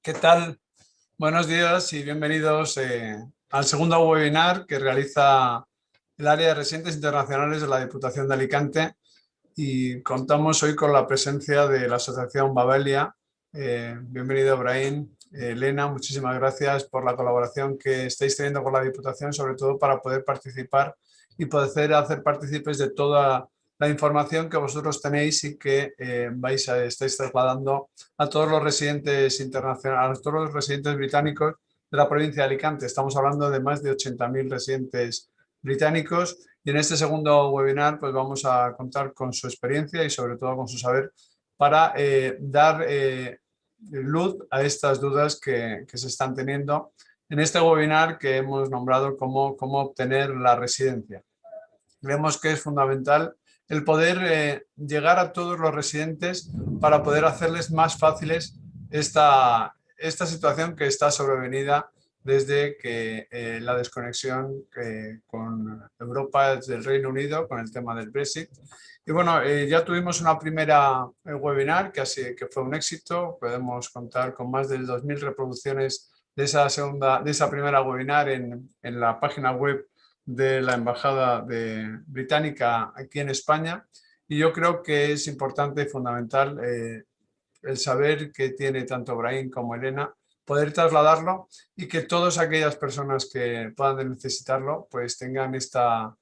¿Qué tal? Buenos días y bienvenidos al segundo webinar que realiza el área de residentes internacionales de la Diputación de Alicante, y contamos hoy con la presencia de la asociación Babelia. Bienvenido, Brahim. Elena, muchísimas gracias por la colaboración que estáis teniendo con la Diputación, sobre todo para poder participar y poder hacer partícipes de toda la información que vosotros tenéis y que estáis trasladando a todos los residentes internacionales, a todos los residentes británicos de la provincia de Alicante. Estamos hablando de más de 80.000 residentes británicos, y en este segundo webinar pues vamos a contar con su experiencia y sobre todo con su saber para dar luz a estas dudas que se están teniendo en este webinar que hemos nombrado como cómo obtener la residencia. Vemos que es fundamental el poder llegar a todos los residentes para poder hacerles más fáciles esta situación que está sobrevenida desde que la desconexión con Europa, desde el Reino Unido, con el tema del Brexit. Y bueno, ya tuvimos una primera webinar que fue un éxito. Podemos contar con más de 2.000 reproducciones de esa primera webinar en la página web de la Embajada Británica aquí en España. Y yo creo que es importante y fundamental el saber que tiene tanto Brahim como Elena, poder trasladarlo y que todas aquellas personas que puedan necesitarlo pues tengan esta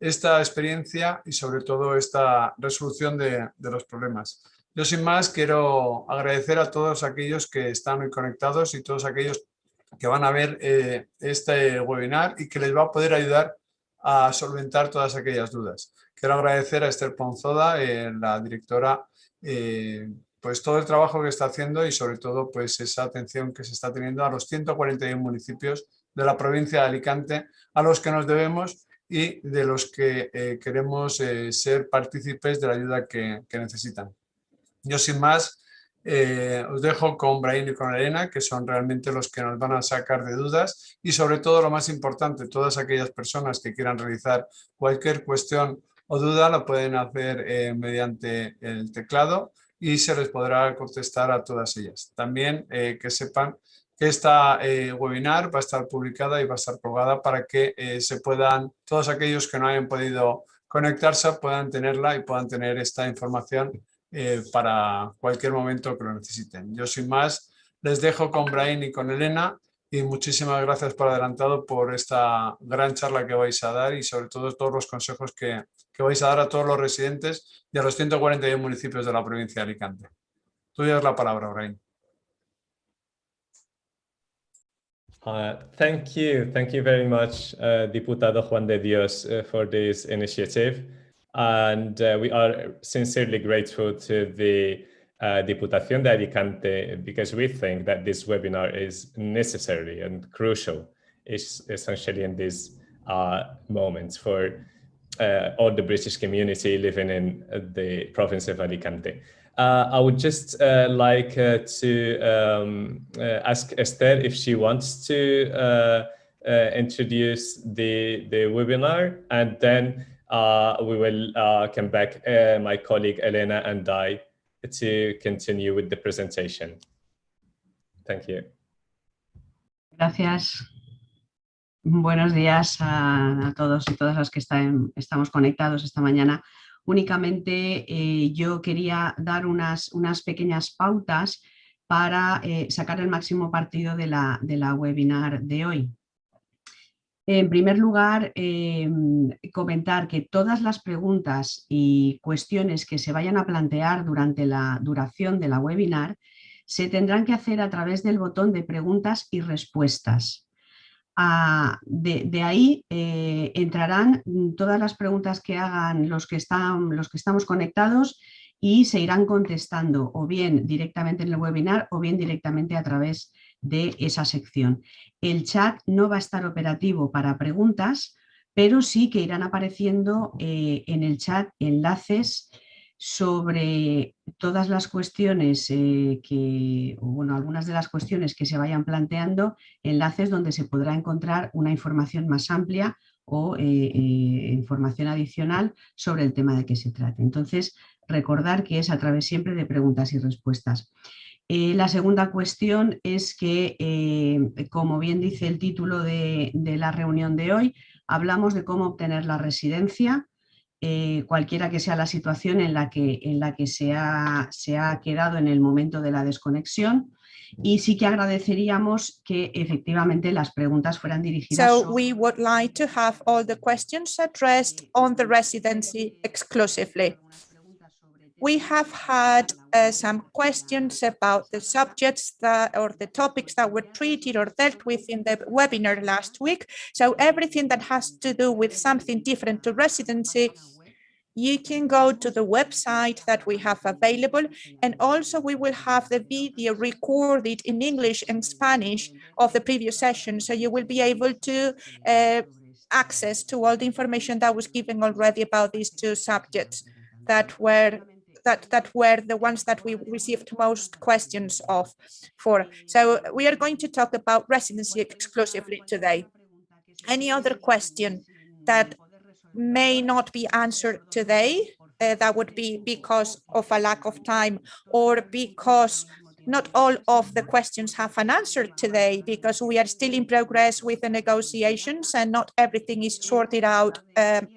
experiencia y sobre todo esta resolución de los problemas. Yo sin más quiero agradecer a todos aquellos que están hoy conectados y todos aquellos que van a ver este webinar y que les va a poder ayudar a solventar todas aquellas dudas. Quiero agradecer a Esther Ponzoda, la directora, pues todo el trabajo que está haciendo y sobre todo pues esa atención que se está teniendo a los 141 municipios de la provincia de Alicante, a los que nos debemos y de los que queremos ser partícipes de la ayuda que necesitan. Yo sin más os dejo con Brahim y con Elena, que son realmente los que nos van a sacar de dudas, y sobre todo lo más importante, todas aquellas personas que quieran realizar cualquier cuestión o duda la pueden hacer mediante el teclado y se les podrá contestar a todas ellas. También que sepan que esta webinar va a estar publicada y va a estar colgada para que todos aquellos que no hayan podido conectarse puedan tenerla y puedan tener esta información para cualquier momento que lo necesiten. Yo sin más les dejo con Brahim y con Elena, y muchísimas gracias por adelantado por esta gran charla que vais a dar y sobre todo todos los consejos que vais a dar a todos los residentes y a los 141 municipios de la provincia de Alicante. Tuya es la palabra, Brahim. Thank you very much, Diputado Juan de Dios, for this initiative. And we are sincerely grateful to the Diputación de Alicante, because we think that this webinar is necessary and crucial, essentially in these moments for all the British community living in the province of Alicante. I would just like to ask Esther if she wants to introduce the webinar, and then we will come back, my colleague Elena and I, to continue with the presentation. Thank you. Gracias. Buenos días a todos y todas las que estamos conectados esta mañana. Únicamente yo quería dar unas pequeñas pautas para sacar el máximo partido de la webinar de hoy. En primer lugar, comentar que todas las preguntas y cuestiones que se vayan a plantear durante la duración de la webinar se tendrán que hacer a través del botón de preguntas y respuestas. De ahí entrarán todas las preguntas que hagan los que estamos conectados y se irán contestando o bien directamente en el webinar o bien directamente a través de esa sección. El chat no va a estar operativo para preguntas, pero sí que irán apareciendo en el chat enlaces sobre todas las cuestiones algunas de las cuestiones que se vayan planteando, enlaces donde se podrá encontrar una información más amplia o información adicional sobre el tema de que se trate. Entonces, recordar que es a través siempre de preguntas y respuestas. La segunda cuestión es que, como bien dice el título de la reunión de hoy, hablamos de cómo obtener la residencia, cualquiera que sea la situación en la que se ha quedado en el momento de la desconexión. Y sí que agradeceríamos que efectivamente las preguntas fueran dirigidas. So we would like to have all the questions addressed on the residency exclusively. We have had some questions about the subjects or the topics that were treated or dealt with in the webinar last week. So everything that has to do with something different to residency, you can go to the website that we have available, and also we will have the video recorded in English and Spanish of the previous session, so you will be able to access to all the information that was given already about these two subjects that were the ones that we received most questions for. So we are going to talk about residency exclusively today. Any other question that may not be answered today, that would be because of a lack of time, or because not all of the questions have an answer today, because we are still in progress with the negotiations and not everything is sorted out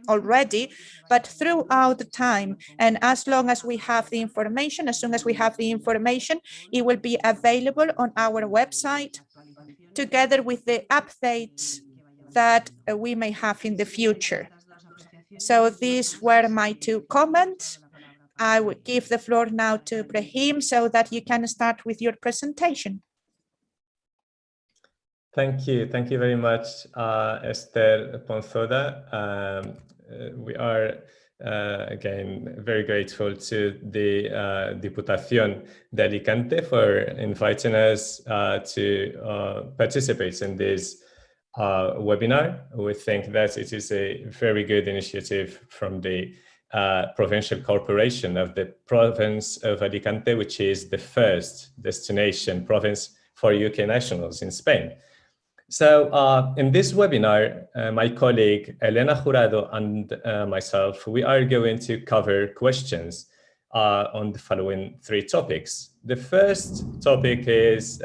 already. But throughout the time, and as long as we have the information, as soon as we have the information, it will be available on our website together with the updates that we may have in the future. So these were my two comments. I would give the floor now to Brahim so that you can start with your presentation. Thank you. Thank you very much, Esther Ponzoda. We are, again, very grateful to the Diputación de Alicante for inviting us to participate in this webinar. We think that it is a very good initiative from the provincial corporation of the province of Alicante, which is the first destination province for UK nationals in Spain. So in this webinar, my colleague Elena Jurado and myself, we are going to cover questions on the following three topics. The first topic is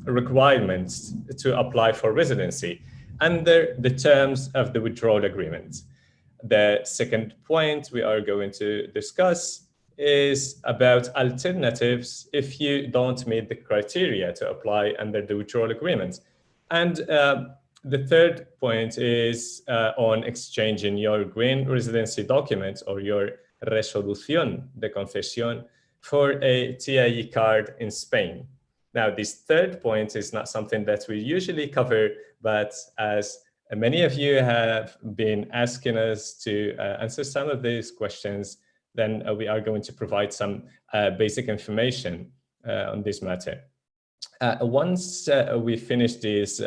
requirements to apply for residency under the terms of the withdrawal agreement. The second point we are going to discuss is about alternatives if you don't meet the criteria to apply under the withdrawal agreement. And the third point is on exchanging your green residency document or your resolución de concesión for a TIE card in Spain. Now, this third point is not something that we usually cover, but as many of you have been asking us to answer some of these questions, then we are going to provide some basic information on this matter. Once we finish this,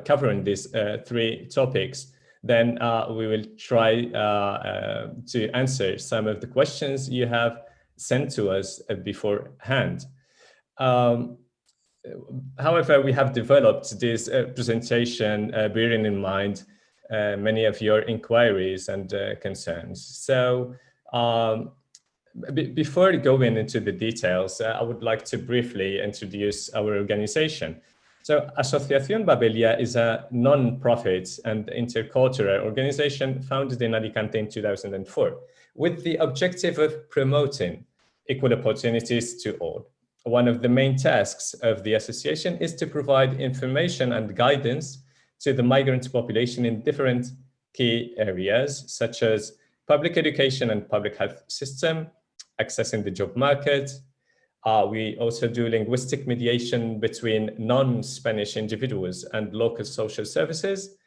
covering these three topics, then we will try to answer some of the questions you have sent to us beforehand. However, we have developed this presentation bearing in mind many of your inquiries and concerns. So before going into the details, I would like to briefly introduce our organization. So Asociación Babelia is a non-profit and intercultural organization founded in Alicante in 2004 with the objective of promoting equal opportunities to all. One of the main tasks of the association is to provide information and guidance to the migrant population in different key areas, such as public education and public health system, accessing the job market. We also do linguistic mediation between non-Spanish individuals and local social services.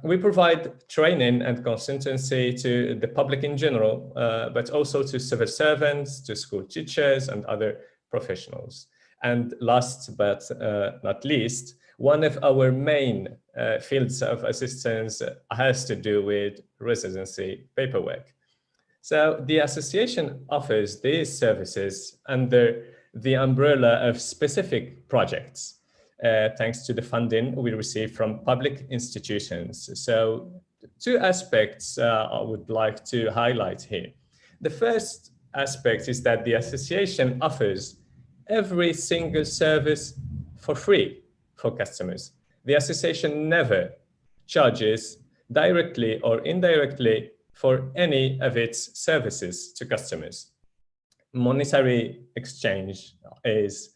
We provide training and consultancy to the public in general, but also to civil servants, to school teachers and other professionals. And last but not least, one of our main fields of assistance has to do with residency paperwork. So the association offers these services under the umbrella of specific projects, thanks to the funding we receive from public institutions. So two aspects I would like to highlight here. The first aspect is that the association offers every single service for free for customers. The association never charges directly or indirectly for any of its services to customers. Monetary exchange is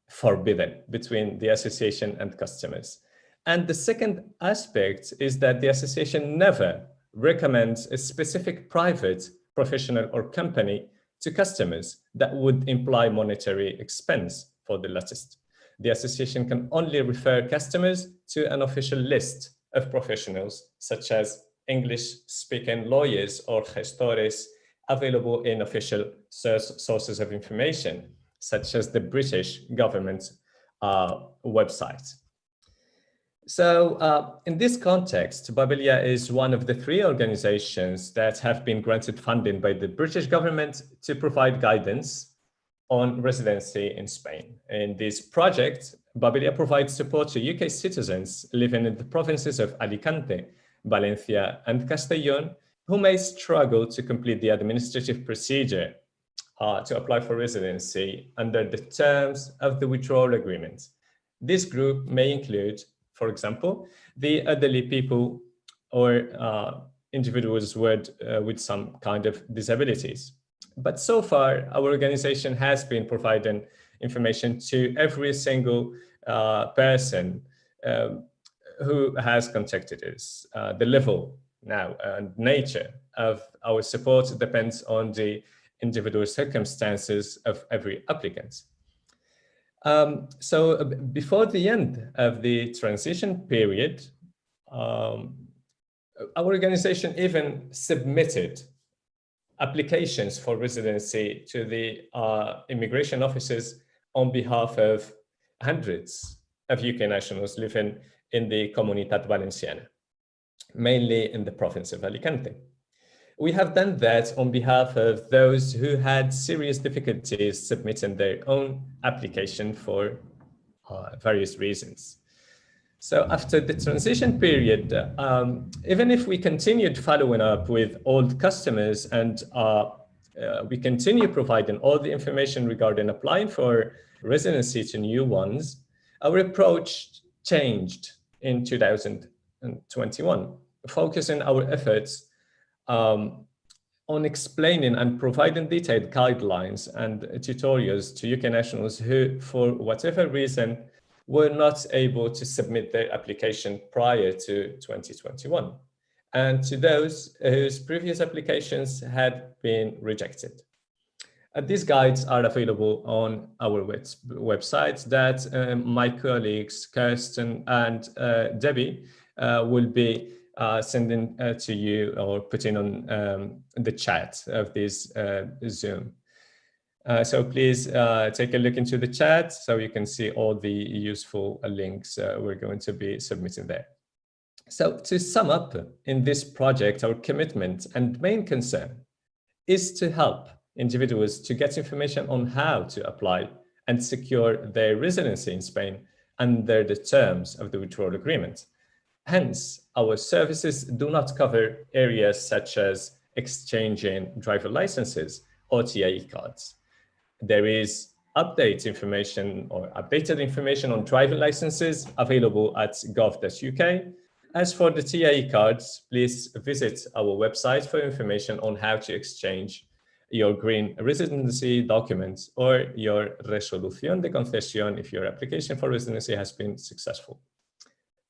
forbidden between the association and customers. And the second aspect is that the association never recommends a specific private, professional, or company to customers that would imply monetary expense for the latest. The association can only refer customers to an official list of professionals, such as English-speaking lawyers or gestores, available in official sources of information, such as the British government website. So in this context, Babelia is one of the 3 organizations that have been granted funding by the British government to provide guidance on residency in Spain. In this project, Babelia provides support to UK citizens living in the provinces of Alicante, Valencia, and Castellón, who may struggle to complete the administrative procedure to apply for residency under the terms of the Withdrawal Agreement. This group may include, for example, the elderly people or individuals with some kind of disabilities. But so far, our organization has been providing information to every single person who has contacted us. The level now and nature of our support depends on the individual circumstances of every applicant. So before the end of the transition period, our organization even submitted applications for residency to the immigration offices on behalf of hundreds of UK nationals living in the Comunitat Valenciana, mainly in the province of Alicante. We have done that on behalf of those who had serious difficulties submitting their own application for various reasons. So after the transition period, even if we continued following up with old customers and we continue providing all the information regarding applying for residency to new ones, our approach changed in 2021, focusing our efforts on explaining and providing detailed guidelines and tutorials to UK nationals who, for whatever reason, were not able to submit their application prior to 2021, and to those whose previous applications had been rejected. These guides are available on our website that my colleagues Kirsten and Debbie will be sending to you or putting on the chat of this Zoom. So please take a look into the chat so you can see all the useful links we're going to be submitting there. So to sum up, in this project, our commitment and main concern is to help individuals to get information on how to apply and secure their residency in Spain under the terms of the Withdrawal Agreement. Hence, our services do not cover areas such as exchanging driver licenses or TIE cards. There is updated information on driving licenses available at gov.uk. As for the TIE cards, please visit our website for information on how to exchange your green residency documents or your resolución de concesión if your application for residency has been successful.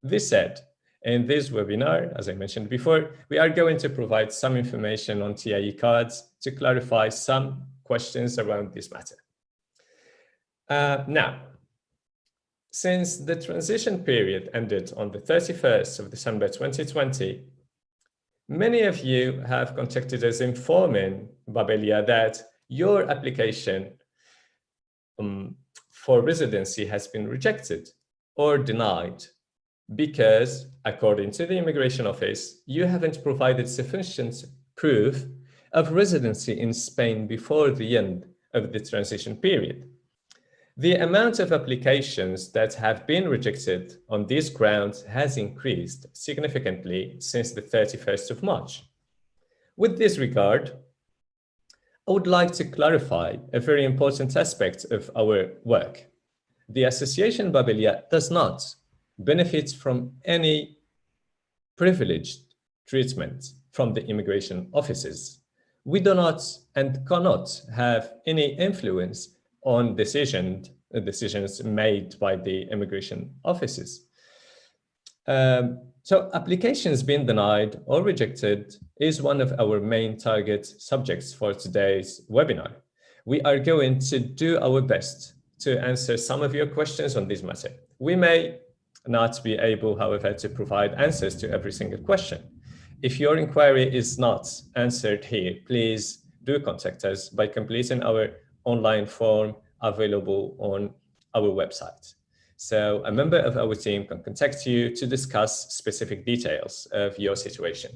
This said, in this webinar, as I mentioned before, we are going to provide some information on TIE cards to clarify some questions around this matter. Now, since the transition period ended on the 31st of December 2020, many of you have contacted us informing Babelia that your application for residency has been rejected or denied because, according to the Immigration Office, you haven't provided sufficient proof of residency in Spain before the end of the transition period. The amount of applications that have been rejected on these grounds has increased significantly since the 31st of March. With this regard, I would like to clarify a very important aspect of our work. The Association Babelia does not benefit from any privileged treatment from the immigration offices. We do not and cannot have any influence on decisions made by the immigration offices. So applications being denied or rejected is one of our main target subjects for today's webinar. We are going to do our best to answer some of your questions on this matter. We may not be able, however, to provide answers to every single question. If your inquiry is not answered here, please do contact us by completing our online form available on our website. So a member of our team can contact you to discuss specific details of your situation.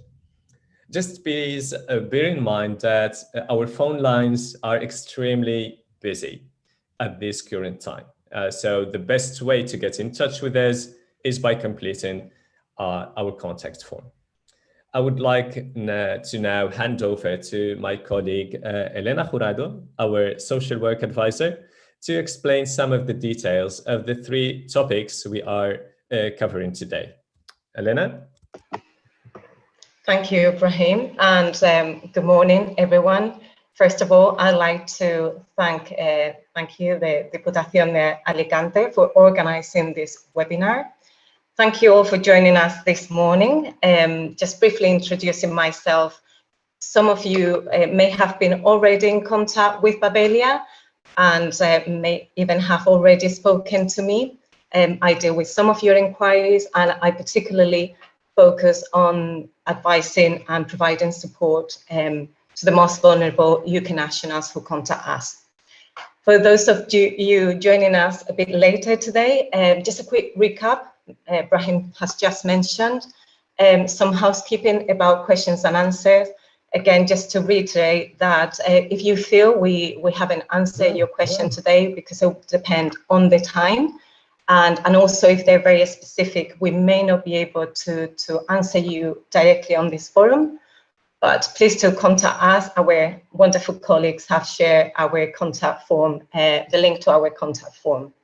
Just please bear in mind that our phone lines are extremely busy at this current time. So the best way to get in touch with us is by completing our contact form. I would like to now hand over to my colleague, Elena Jurado, our social work advisor, to explain some of the details of the three topics we are covering today. Elena? Thank you, Ibrahim, and good morning, everyone. First of all, I'd like to thank you, the Diputación de Alicante, for organizing this webinar. Thank you all for joining us this morning. Just briefly introducing myself, some of you may have been already in contact with Babelia and may even have already spoken to me. I deal with some of your inquiries, and I particularly focus on advising and providing support to the most vulnerable UK nationals who contact us. For those of you joining us a bit later today, just a quick recap. Ibrahim has just mentioned some housekeeping about questions and answers. Again, just to reiterate that if you feel we haven't answered your question today, because it will depend on the time, and also if they're very specific, we may not be able to answer you directly on this forum, but please do contact us. Our wonderful colleagues have shared our contact form, the link to our contact form.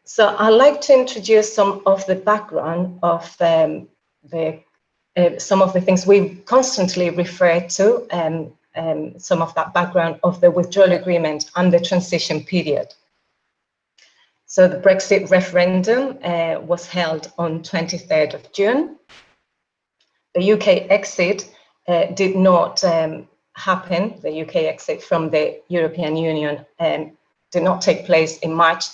So I'd like to introduce some of the background of some of the things we constantly refer to, some of that background of the withdrawal agreement and the transition period. So the Brexit referendum was held on 23rd of June. The UK exit did not happen. The UK exit from the European Union did not take place in March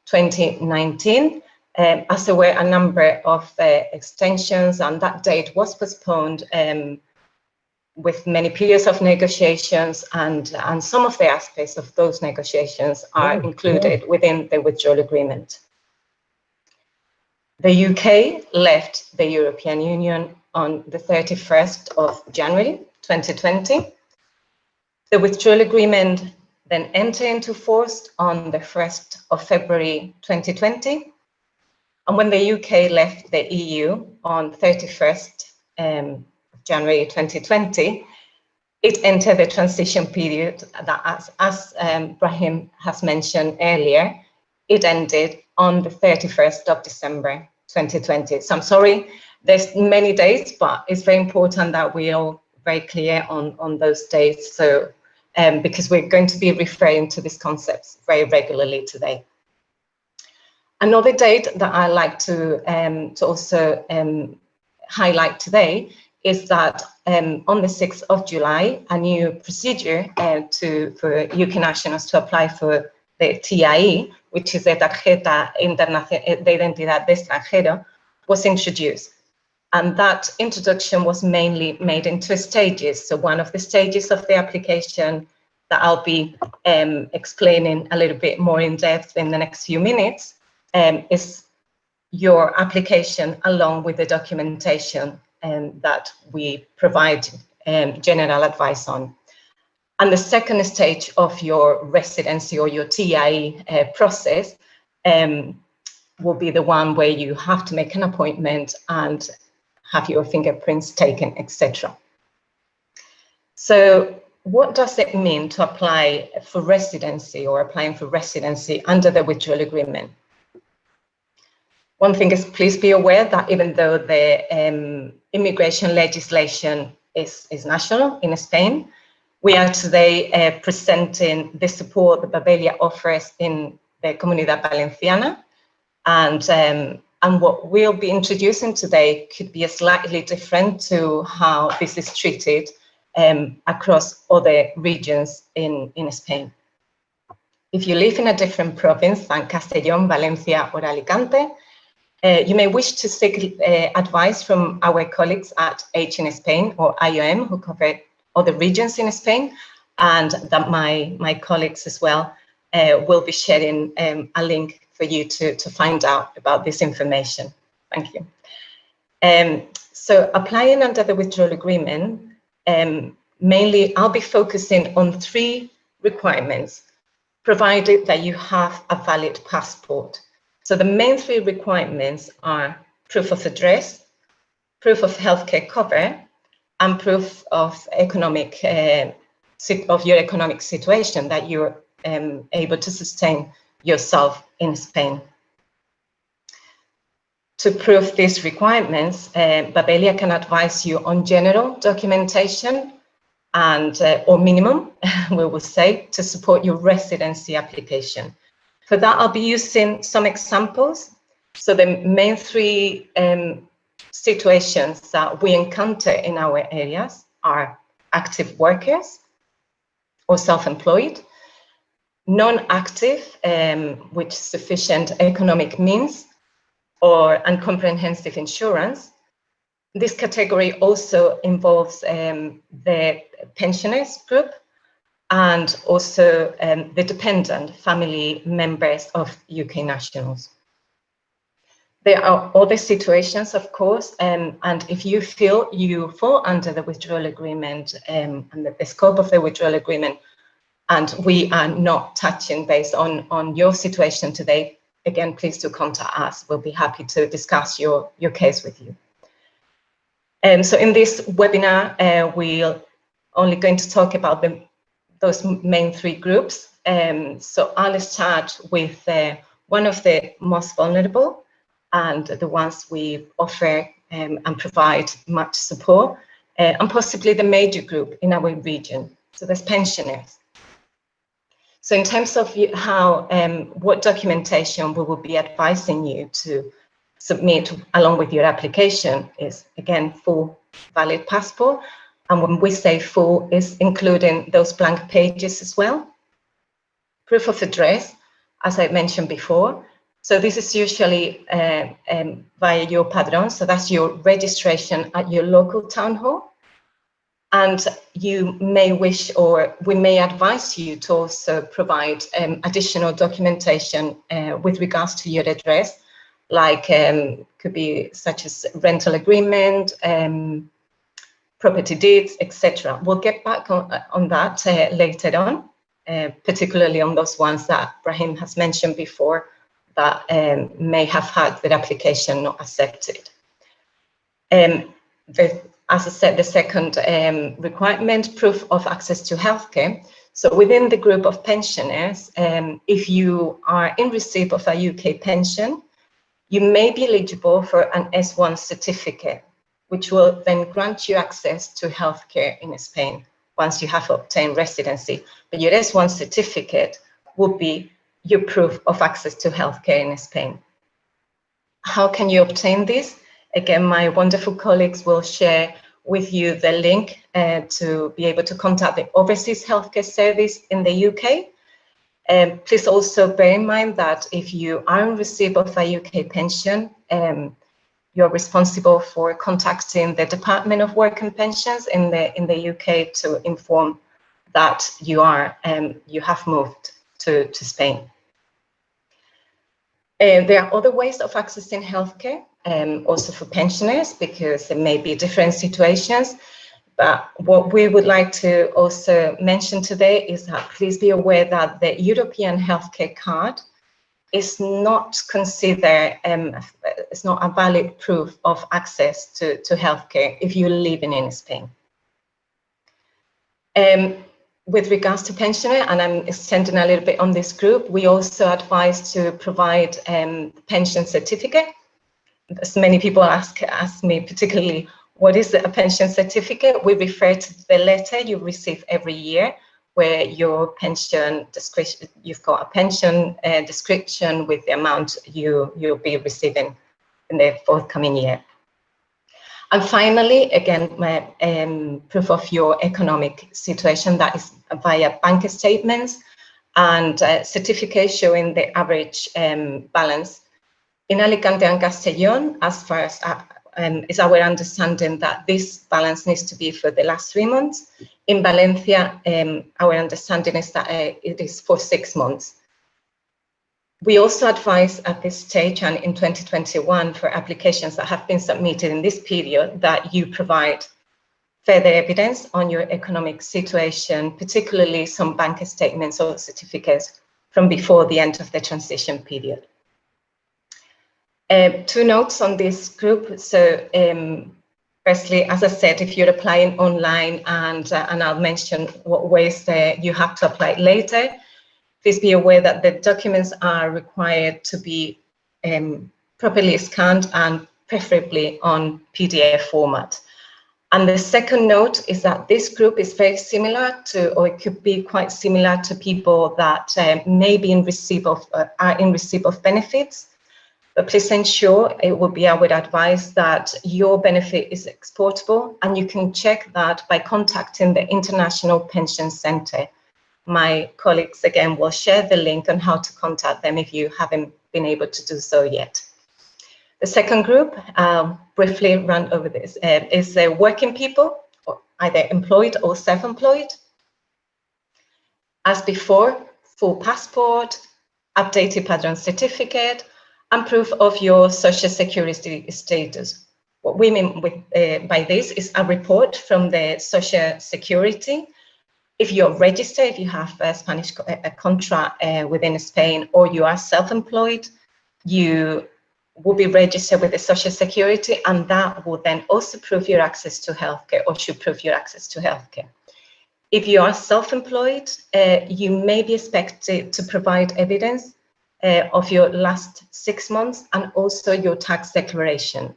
2019, as there were a number of extensions, and that date was postponed with many periods of negotiations, and some of the aspects of those negotiations are included within the withdrawal agreement. The UK left the European Union on the 31st of January 2020. The withdrawal agreement then entered into force on the 1st of February 2020. And when the UK left the EU on 31st January 2020, it entered the transition period that, as Brahim has mentioned earlier, it ended on the 31st of December 2020. So I'm sorry, there's many dates, but it's very important that we are very clear on those dates. So because we're going to be referring to these concepts very regularly today. Another date that I like to also highlight today is that on the 6th of July, a new procedure for UK nationals to apply for the TIE, which is the Tarjeta de Identidad de Extranjero, was introduced. And that introduction was mainly made in two stages. So one of the stages of the application that I'll be explaining a little bit more in depth in the next few minutes is your application along with the documentation that we provide general advice on. And the second stage of your residency or your TIE process will be the one where you have to make an appointment and have your fingerprints taken, etc. So what does it mean to apply for residency or applying for residency under the withdrawal agreement? One thing is, please be aware that even though the immigration legislation is national in Spain, we are today presenting the support that Babelia offers in the Comunidad Valenciana, and what we'll be introducing today could be slightly different to how this is treated across other regions in Spain. If you live in a different province than Castellón, Valencia, or Alicante, you may wish to seek advice from our colleagues at H in Spain or IOM, who cover other regions in Spain, and that my colleagues as well will be sharing a link for you to find out about this information. Thank you. So applying under the withdrawal agreement, mainly I'll be focusing on 3 requirements, provided that you have a valid passport. So the main 3 requirements are proof of address, proof of healthcare cover, and proof of your economic situation, that you're able to sustain yourself in Spain. To prove these requirements, Babelia can advise you on general documentation and or minimum, we will say, to support your residency application. For that, I'll be using some examples. So the main 3 situations that we encounter in our areas are active workers or self-employed, non-active, with sufficient economic means, and comprehensive insurance. This category also involves the pensioners group and also the dependent family members of UK nationals. There are other situations, of course, and if you feel you fall under the withdrawal agreement and the scope of the withdrawal agreement, and we are not touching based on your situation today, again, please do contact us. We'll be happy to discuss your case with you. So in this webinar, we're only going to talk about those main 3 groups. So I'll start with one of the most vulnerable and the ones we offer and provide much support, and possibly the major group in our region. So there's pensioners. So in terms of how, what documentation we will be advising you to submit along with your application is, again, full valid passport. And when we say full, is including those blank pages as well. Proof of address, as I mentioned before. So this is usually via your padrón. So that's your registration at your local town hall. And you may wish, or we may advise you to also provide additional documentation with regards to your address, like could be such as rental agreement, property deeds, etc. We'll get back on that later on, particularly on those ones that Brahim has mentioned before that may have had their application not accepted. As I said, the second requirement, proof of access to healthcare. So within the group of pensioners, if you are in receipt of a UK pension, you may be eligible for an S1 certificate, which will then grant you access to healthcare in Spain once you have obtained residency. But your S1 certificate will be your proof of access to healthcare in Spain. How can you obtain this? Again, my wonderful colleagues will share with you the link to be able to contact the Overseas Healthcare Service in the UK. Please also bear in mind that if you are in receipt of a UK pension, you're responsible for contacting the Department of Work and Pensions in the UK to inform that you have moved to Spain. There are other ways of accessing healthcare, also for pensioners, because there may be different situations. But what we would like to also mention today is that please be aware that the European healthcare card is not considered, it's not a valid proof of access to healthcare if you're living in Spain. with regards to pensioner, and I'm extending a little bit on this group, we also advise to provide pension certificate. As many people ask me particularly, what is a pension certificate? We refer to the letter you receive every year where your pension description, you've got a pension description with the amount you'll be receiving in the forthcoming year. And finally, again, proof of your economic situation, that is via bank statements and certificates showing the average balance. In Alicante and Castellón, as far as is our understanding that this balance needs to be for the last 3 months. In Valencia, our understanding is that it is for 6 months. We also advise at this stage and in 2021 for applications that have been submitted in this period that you provide further evidence on your economic situation, particularly some bank statements or certificates from before the end of the transition period. 2 notes on this group. So firstly, as I said, if you're applying online, and I'll mention what ways you have to apply later, please be aware that the documents are required to be properly scanned and preferably on PDF format. And the second note is that this group is very similar to, or it could be quite similar to people that may be in receipt of, are in receipt of benefits. But please ensure, it will be our advice, that your benefit is exportable, and you can check that by contacting the International Pension Centre. My colleagues, again, will share the link on how to contact them if you haven't been able to do so yet. The second group, briefly run over this, is working people, or either employed or self-employed. As before, full passport, updated Padrón certificate, and proof of your social security status. What we mean by this is a report from the social security. If you're registered, if you have a Spanish contract within Spain, or you are self-employed, you will be registered with the Social Security, and that will then also prove your access to healthcare, or should prove your access to healthcare. If you are self-employed, you may be expected to provide evidence of your last 6 months and also your tax declaration.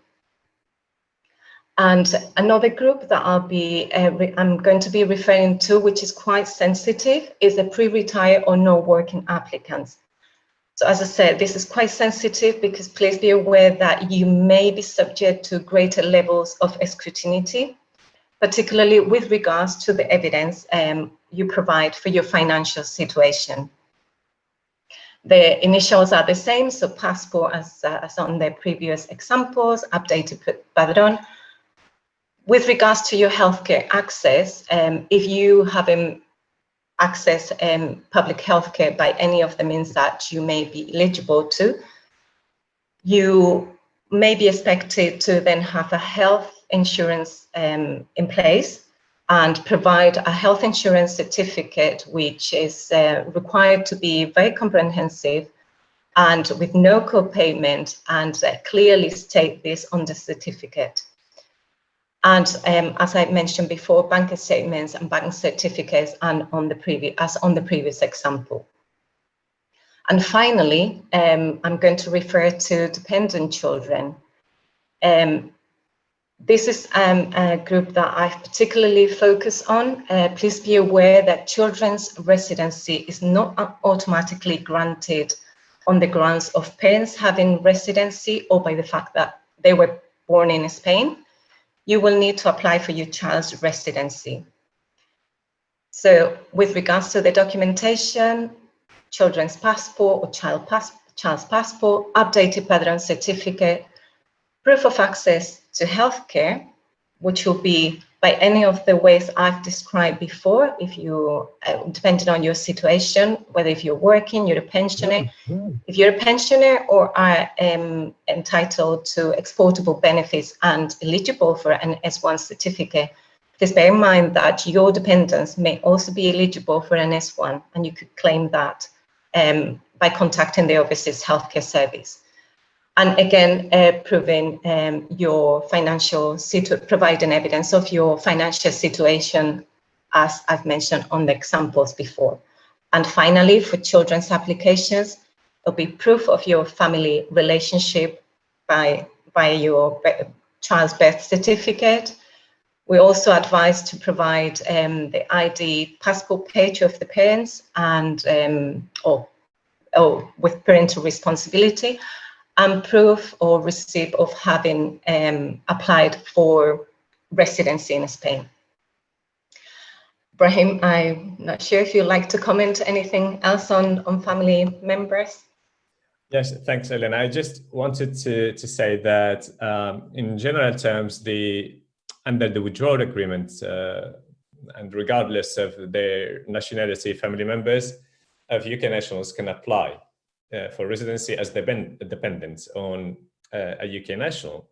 And another group that I'm going to be referring to, which is quite sensitive, is the pre-retire or no working applicants. So as I said, this is quite sensitive because please be aware that you may be subject to greater levels of scrutiny, particularly with regards to the evidence you provide for your financial situation. The initials are the same, so passport as on the previous examples, updated Padrón. With regards to your healthcare access, if you haven't accessed public healthcare by any of the means that you may be eligible to, you may be expected to then have a health insurance in place and provide a health insurance certificate, which is required to be very comprehensive and with no co-payment, and clearly state this on the certificate. And as I mentioned before, bank statements and bank certificates, and on the previous example. And finally, I'm going to refer to dependent children. This is a group that I particularly focus on. Please be aware that children's residency is not automatically granted on the grounds of parents having residency or by the fact that they were born in Spain. You will need to apply for your child's residency. So with regards to the documentation, children's passport or child's passport, updated Padrón certificate, proof of access to healthcare, which will be by any of the ways I've described before, if you, depending on your situation, whether if you're working, you're a pensioner. If you're a pensioner or are entitled to exportable benefits and eligible for an S1 certificate, please bear in mind that your dependents may also be eligible for an S1, and you could claim that by contacting the overseas healthcare service. And again, proving your financial situation, providing evidence of your financial situation as I've mentioned on the examples before. And finally, for children's applications, it'll be proof of your family relationship by your child's birth certificate. We also advise to provide the ID passport page of the parents and or with parental responsibility, and proof or receipt of having applied for residency in Spain. Brahim, I'm not sure if you'd like to comment anything else on family members. Yes, thanks, Elena. I just wanted to say that in general terms, under the withdrawal agreement, and regardless of their nationality, family members of UK nationals can apply for residency as dependents on a UK national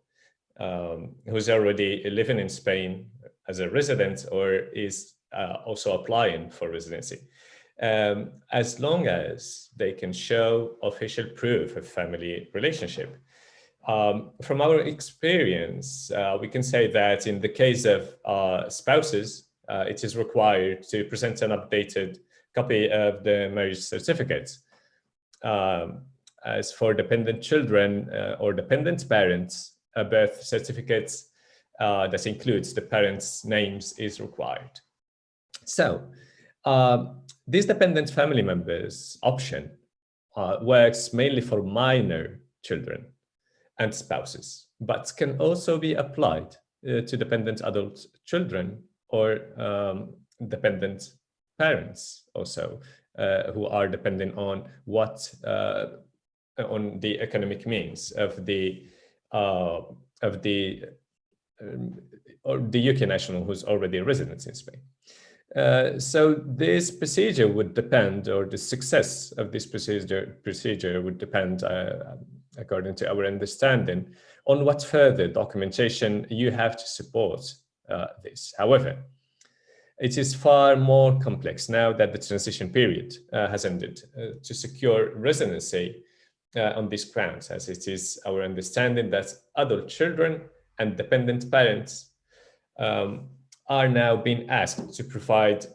who's already living in Spain as a resident or is also applying for residency, as long as they can show official proof of family relationship. From our experience, we can say that in the case of spouses, it is required to present an updated copy of the marriage certificate. As for dependent children or dependent parents, a birth certificate that includes the parents' names is required. So this dependent family members option works mainly for minor children and spouses, but can also be applied to dependent adult children or dependent parents also, who are depending on on the economic means of the UK national who's already a resident in Spain. So this procedure would depend, or the success of this procedure would depend, according to our understanding, on what further documentation you have to support this. However, it is far more complex now that the transition period has ended to secure residency on these grounds, as it is our understanding that adult children and dependent parents are now being asked to provide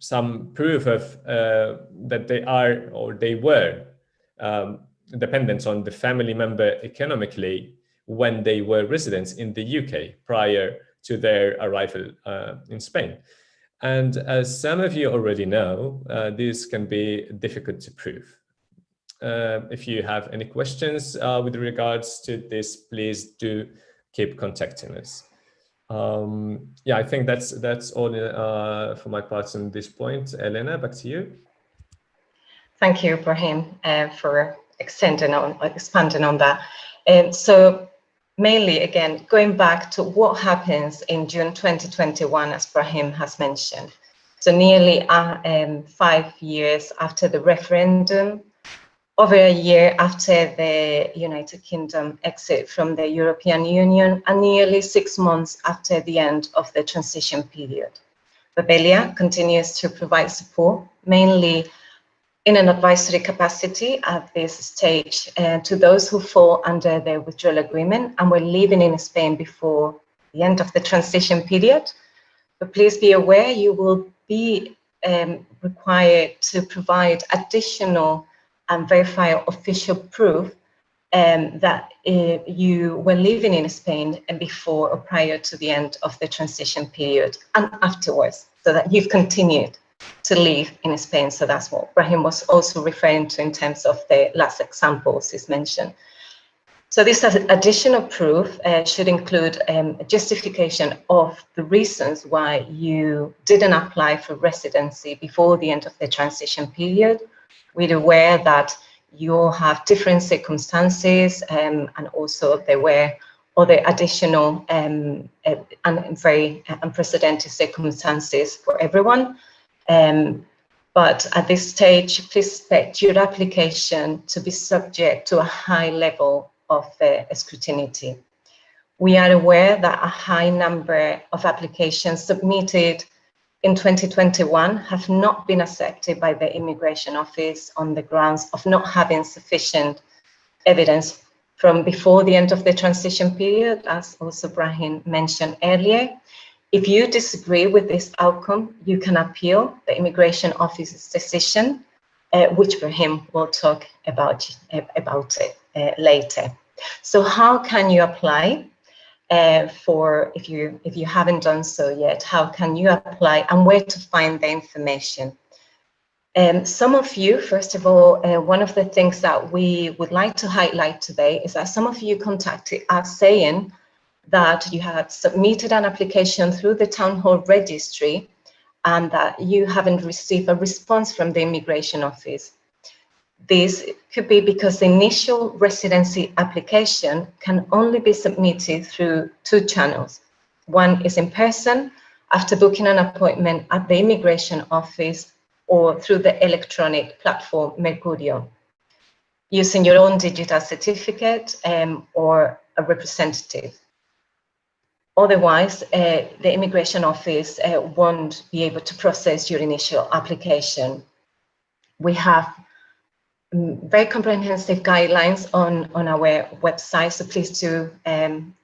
some proof of that they are or they were dependent on the family member economically when they were residents in the UK prior to their arrival in Spain. And as some of you already know, this can be difficult to prove. If you have any questions with regards to this, please do keep contacting us. Yeah, I think that's all for my part on this point. Elena, back to you. Thank you, Brahim, for expanding on that. So mainly, again, going back to what happens in June 2021, as Brahim has mentioned. So nearly 5 years after the referendum, over a year after the United Kingdom exit from the European Union, and nearly 6 months after the end of the transition period. Babelia continues to provide support, mainly in an advisory capacity at this stage, to those who fall under the withdrawal agreement and were living in Spain before the end of the transition period. But please be aware you will be required to provide additional and verify official proof that you were living in Spain and before or prior to the end of the transition period and afterwards, so that you've continued to live in Spain. So that's what Brahim was also referring to in terms of the last examples he's mentioned. So this additional proof should include a justification of the reasons why you didn't apply for residency before the end of the transition period. We're aware that you have different circumstances, and also there were other additional and very unprecedented circumstances for everyone. But at this stage, please expect your application to be subject to a high level of scrutiny. We are aware that a high number of applications submitted in 2021 have not been accepted by the Immigration Office on the grounds of not having sufficient evidence from before the end of the transition period, as also Brahim mentioned earlier. If you disagree with this outcome, you can appeal the immigration office's decision, which Brahim will talk about it later. So how can you apply for, if you haven't done so yet, how can you apply and where to find the information? Some of you, first of all, one of the things that we would like to highlight today is that some of you contacted us saying that you had submitted an application through the town hall registry and that you haven't received a response from the immigration office. This could be because the initial residency application can only be submitted through 2 channels. One is in person, after booking an appointment at the immigration office, or through the electronic platform Mercurio, using your own digital certificate or a representative. Otherwise, the immigration office won't be able to process your initial application. We have very comprehensive guidelines on our website, so please do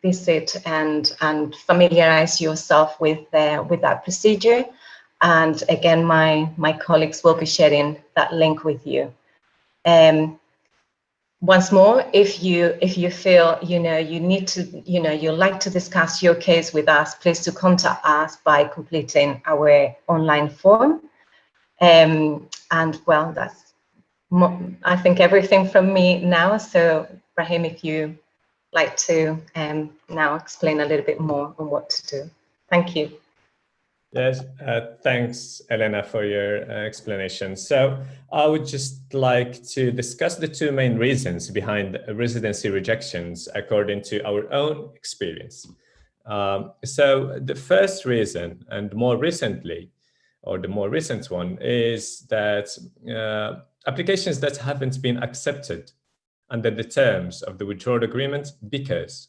visit and familiarize yourself with that procedure. And again, my colleagues will be sharing that link with you. Once more, if you feel you need to you'd like to discuss your case with us, please do contact us by completing our online form. And well, that's I think everything from me now. So Brahim, if you like to now explain a little bit more on what to do. Thank you. Yes, thanks, Elena, for your explanation. So I would just like to discuss the 2 main reasons behind residency rejections according to our own experience. So the first reason, and more recently, or the more recent one, is that applications that haven't been accepted under the terms of the withdrawal agreement because,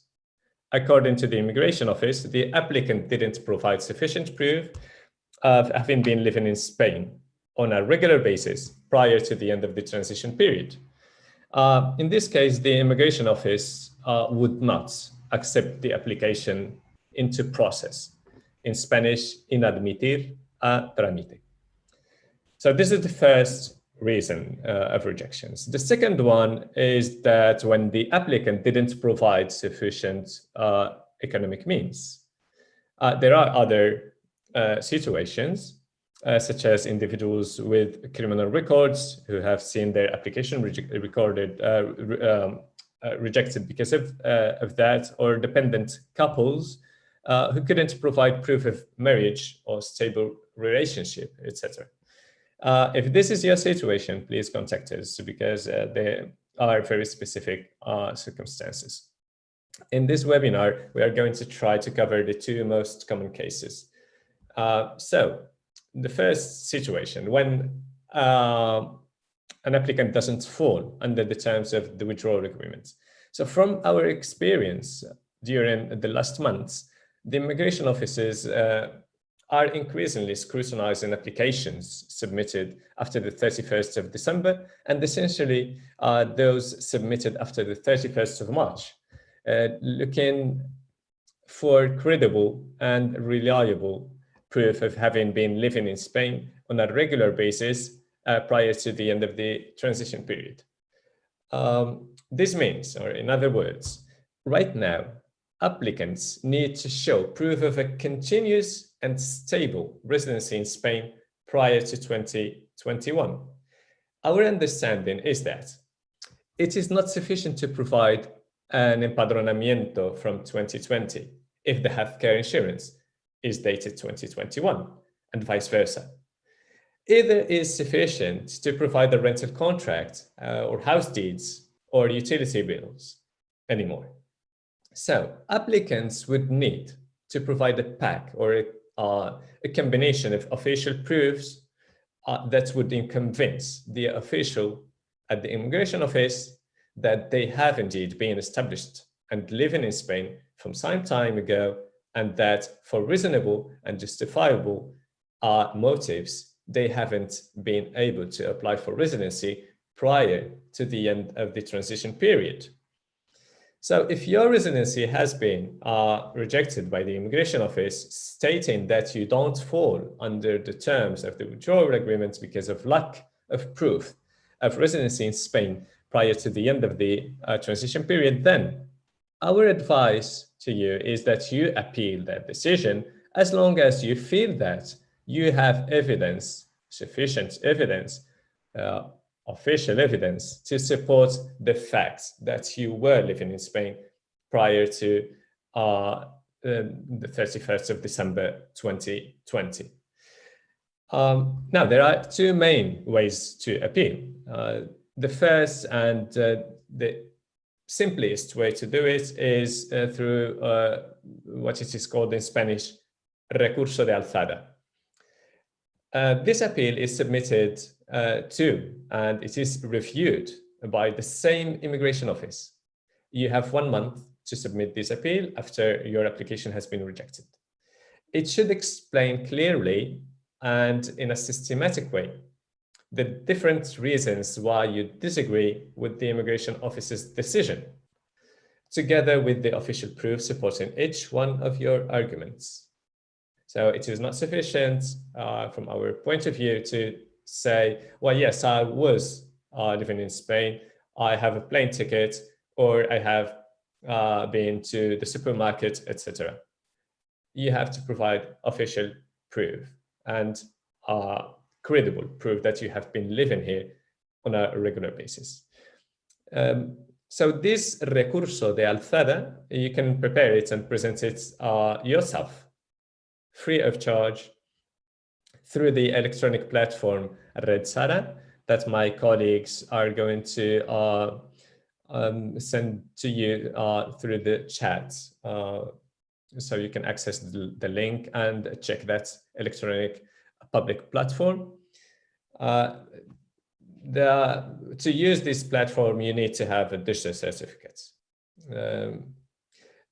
according to the immigration office, the applicant didn't provide sufficient proof of having been living in Spain on a regular basis prior to the end of the transition period. In this case, the immigration office would not accept the application into process. In Spanish, inadmitir a trámite. So this is the first reason of rejections. The second one is that when the applicant didn't provide sufficient economic means. There are other situations, such as individuals with criminal records who have seen their application rejected because of that, or dependent couples who couldn't provide proof of marriage or stable relationship, etc. If this is your situation, please contact us because there are very specific circumstances. In this webinar, we are going to try to cover the 2 most common cases. So the first situation, when an applicant doesn't fall under the terms of the withdrawal agreement. So from our experience during the last months, the immigration offices are increasingly scrutinizing applications submitted after the 31st of December, and essentially those submitted after the 31st of March, looking for credible and reliable proof of having been living in Spain on a regular basis prior to the end of the transition period. This means, or in other words, right now, applicants need to show proof of a continuous and stable residency in Spain prior to 2021. Our understanding is that it is not sufficient to provide an empadronamiento from 2020 if the healthcare insurance is dated 2021 and vice versa. Either is sufficient to provide a rental contract or house deeds or utility bills anymore. So applicants would need to provide a pack or a combination of official proofs that would convince the official at the immigration office that they have indeed been established and living in Spain from some time ago, and that for reasonable and justifiable motives, they haven't been able to apply for residency prior to the end of the transition period. So if your residency has been rejected by the immigration office, stating that you don't fall under the terms of the withdrawal agreement because of lack of proof of residency in Spain prior to the end of the transition period, then our advice to you is that you appeal that decision as long as you feel that you have evidence, sufficient evidence, official evidence to support the fact that you were living in Spain prior to the 31st of December 2020. Now, there are two main ways to appeal. The first and the simplest way to do it is through what it is called in Spanish, recurso de alzada. This appeal is submitted to, and it is reviewed by the same immigration office. You have 1 month to submit this appeal after your application has been rejected. It should explain clearly and in a systematic way the different reasons why you disagree with the immigration office's decision, together with the official proof supporting each one of your arguments. So it is not sufficient from our point of view to say, well, yes, I was living in Spain, I have a plane ticket, or I have been to the supermarket, etc. You have to provide official proof and credible proof that you have been living here on a regular basis. So this recurso de alzada, you can prepare it and present it yourself, free of charge, through the electronic platform RedSara that my colleagues are going to send to you through the chat. So you can access the link and check that electronic public platform. To use this platform, you need to have a digital certificate.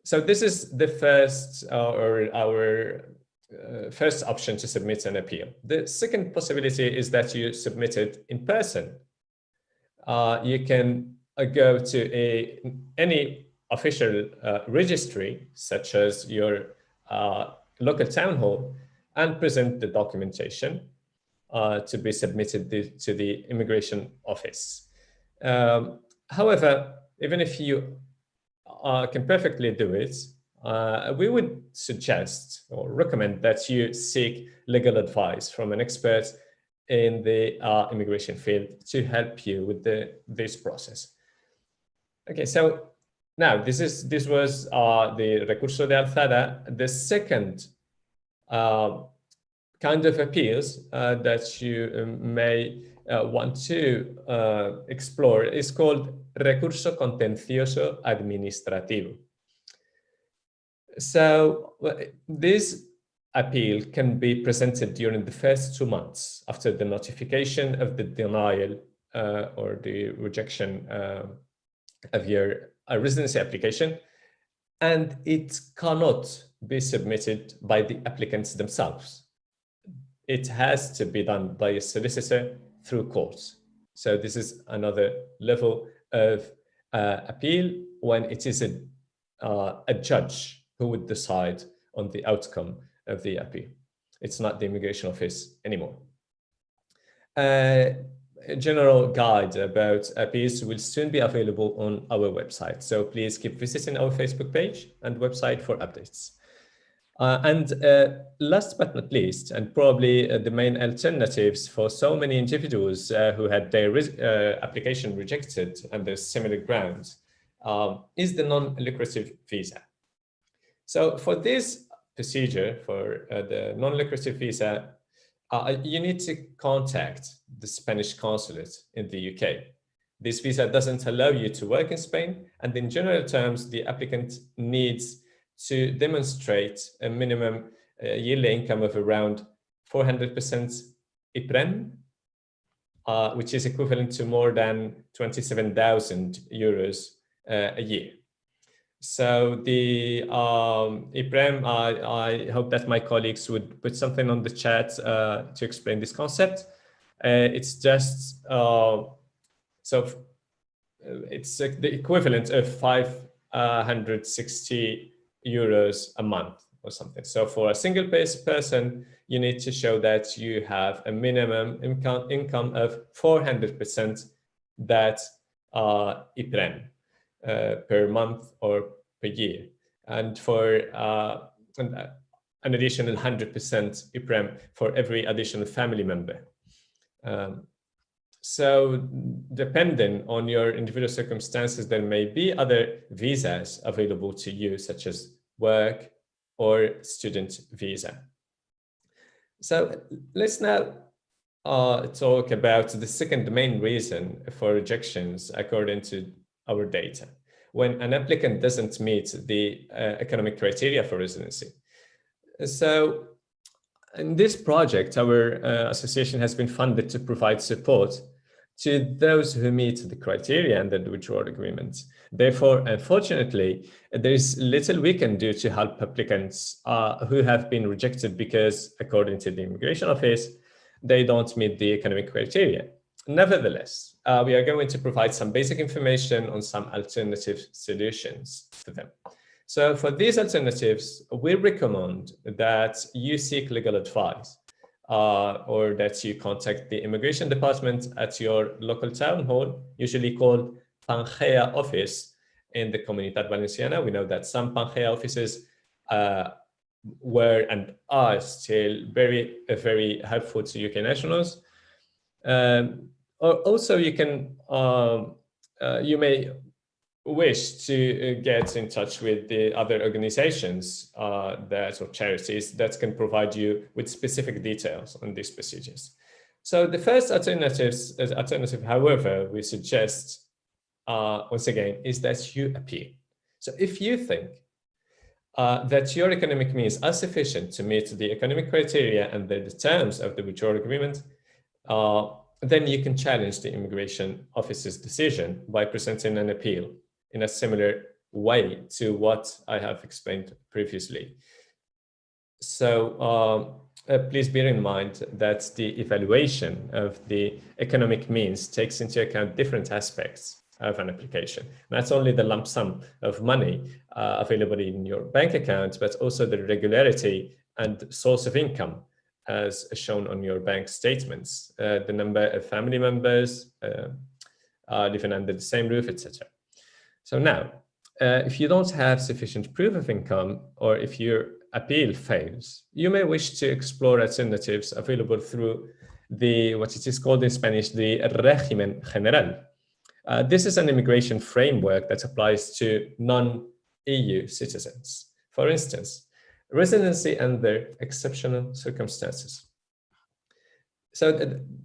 So this is the first our first option to submit an appeal. The second possibility is that you submit it in person. You can go to any official registry, such as your local town hall, and present the documentation to be submitted to the immigration office. However, even if you can perfectly do it, we would suggest or recommend that you seek legal advice from an expert in the immigration field to help you with this process. Okay, so now this was the recurso de alzada. The second kind of appeals that you may want to explore is called recurso contencioso administrativo. So this appeal can be presented during the first 2 months after the notification of the denial or the rejection of your residency application, and it cannot be submitted by the applicants themselves. It has to be done by a solicitor through courts. So this is another level of appeal when it is a judge who would decide on the outcome of the appeal. It's not the immigration office anymore. A general guide about appeals will soon be available on our website. So please keep visiting our Facebook page and website for updates. Last but not least, and probably the main alternatives for so many individuals who had their application rejected under similar grounds, is the non-lucrative visa. So for this procedure, for the non-lucrative visa, you need to contact the Spanish consulate in the UK. This visa doesn't allow you to work in Spain, and in general terms, the applicant needs to demonstrate a minimum yearly income of around 400% IPREM, which is equivalent to more than 27,000 euros a year. So the IPREM, I hope that my colleagues would put something on the chat to explain this concept. It's just, it's the equivalent of 160 euros a month or something. So for a single person, you need to show that you have a minimum income of 400% that IPREM per month or per year. And for an additional 100% IPREM for every additional family member. So depending on your individual circumstances, there may be other visas available to you, such as work or student visa. So let's now talk about the second main reason for rejections according to our data, when an applicant doesn't meet the economic criteria for residency. So in this project, our association has been funded to provide support to those who meet the criteria under the withdrawal agreement. Therefore, unfortunately, there is little we can do to help applicants who have been rejected because, according to the immigration office, they don't meet the economic criteria. Nevertheless, we are going to provide some basic information on some alternative solutions to them. So for these alternatives, we recommend that you seek legal advice or that you contact the immigration department at your local town hall, usually called Pangea office in the Comunidad Valenciana. We know that some Pangea offices were and are still very, very helpful to UK nationals. Or also you can, you may wish to get in touch with the other organizations or charities that can provide you with specific details on these procedures. So the first alternative, however, we suggest once again is that you appeal. So if you think that your economic means are sufficient to meet the economic criteria and the terms of the withdrawal agreement, then you can challenge the immigration office's decision by presenting an appeal in a similar way to what I have explained previously. So please bear in mind that the evaluation of the economic means takes into account different aspects of an application. Not only the lump sum of money available in your bank account, but also the regularity and source of income as shown on your bank statements, the number of family members living under the same roof, etc. So now, if you don't have sufficient proof of income, or if your appeal fails, you may wish to explore alternatives available through what it is called in Spanish, the régimen general. This is an immigration framework that applies to non-EU citizens. For instance, residency under exceptional circumstances. So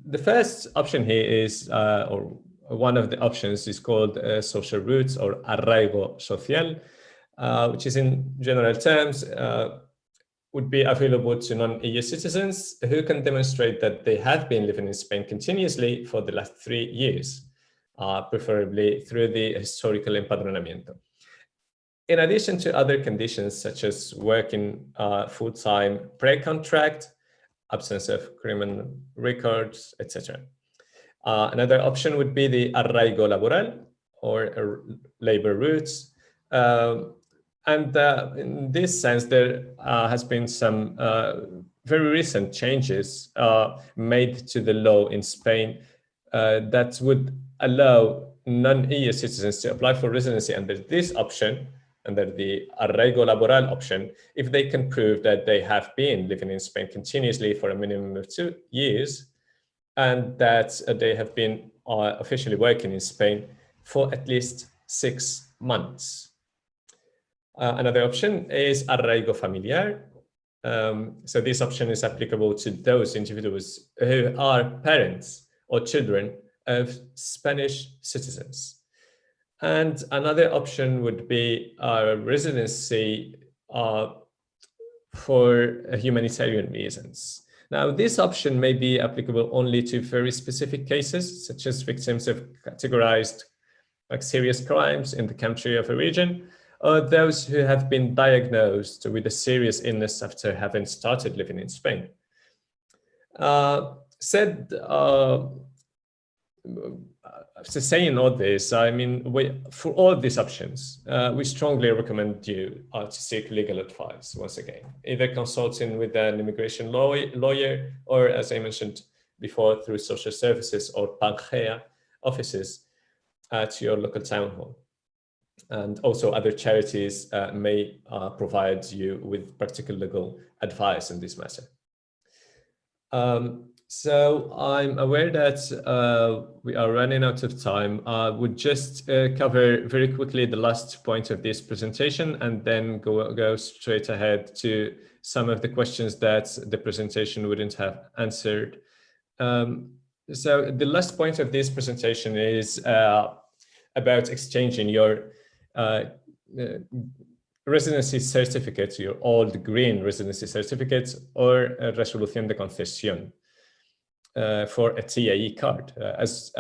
the first option here is, or one of the options is called social roots or arraigo social, which is in general terms would be available to non-EU citizens who can demonstrate that they have been living in Spain continuously for the last 3 years, preferably through the historical empadronamiento. In addition to other conditions such as working full-time pre-contract, absence of criminal records, etc. Another option would be the arraigo laboral or labor roots. And in this sense, there has been some very recent changes made to the law in Spain that would allow non-EU citizens to apply for residency under this option, under the arraigo laboral option, if they can prove that they have been living in Spain continuously for a minimum of 2 years, and that they have been officially working in Spain for at least 6 months. Another option is arraigo familiar. So this option is applicable to those individuals who are parents or children of Spanish citizens. And another option would be residency for humanitarian reasons. Now, this option may be applicable only to very specific cases, such as victims of categorized serious crimes in the country of origin, or those who have been diagnosed with a serious illness after having started living in Spain. saying all this, I mean, for all these options, we strongly recommend you to seek legal advice once again, either consulting with an immigration lawyer, or as I mentioned before, through social services or Pangea offices at your local town hall. And also other charities may provide you with practical legal advice in this matter. So I'm aware that we are running out of time. I would just cover very quickly the last point of this presentation and then go straight ahead to some of the questions that the presentation wouldn't have answered. So the last point of this presentation is about exchanging your residency certificate, your old green residency certificate, or a resolución de concesión for a TAE card. As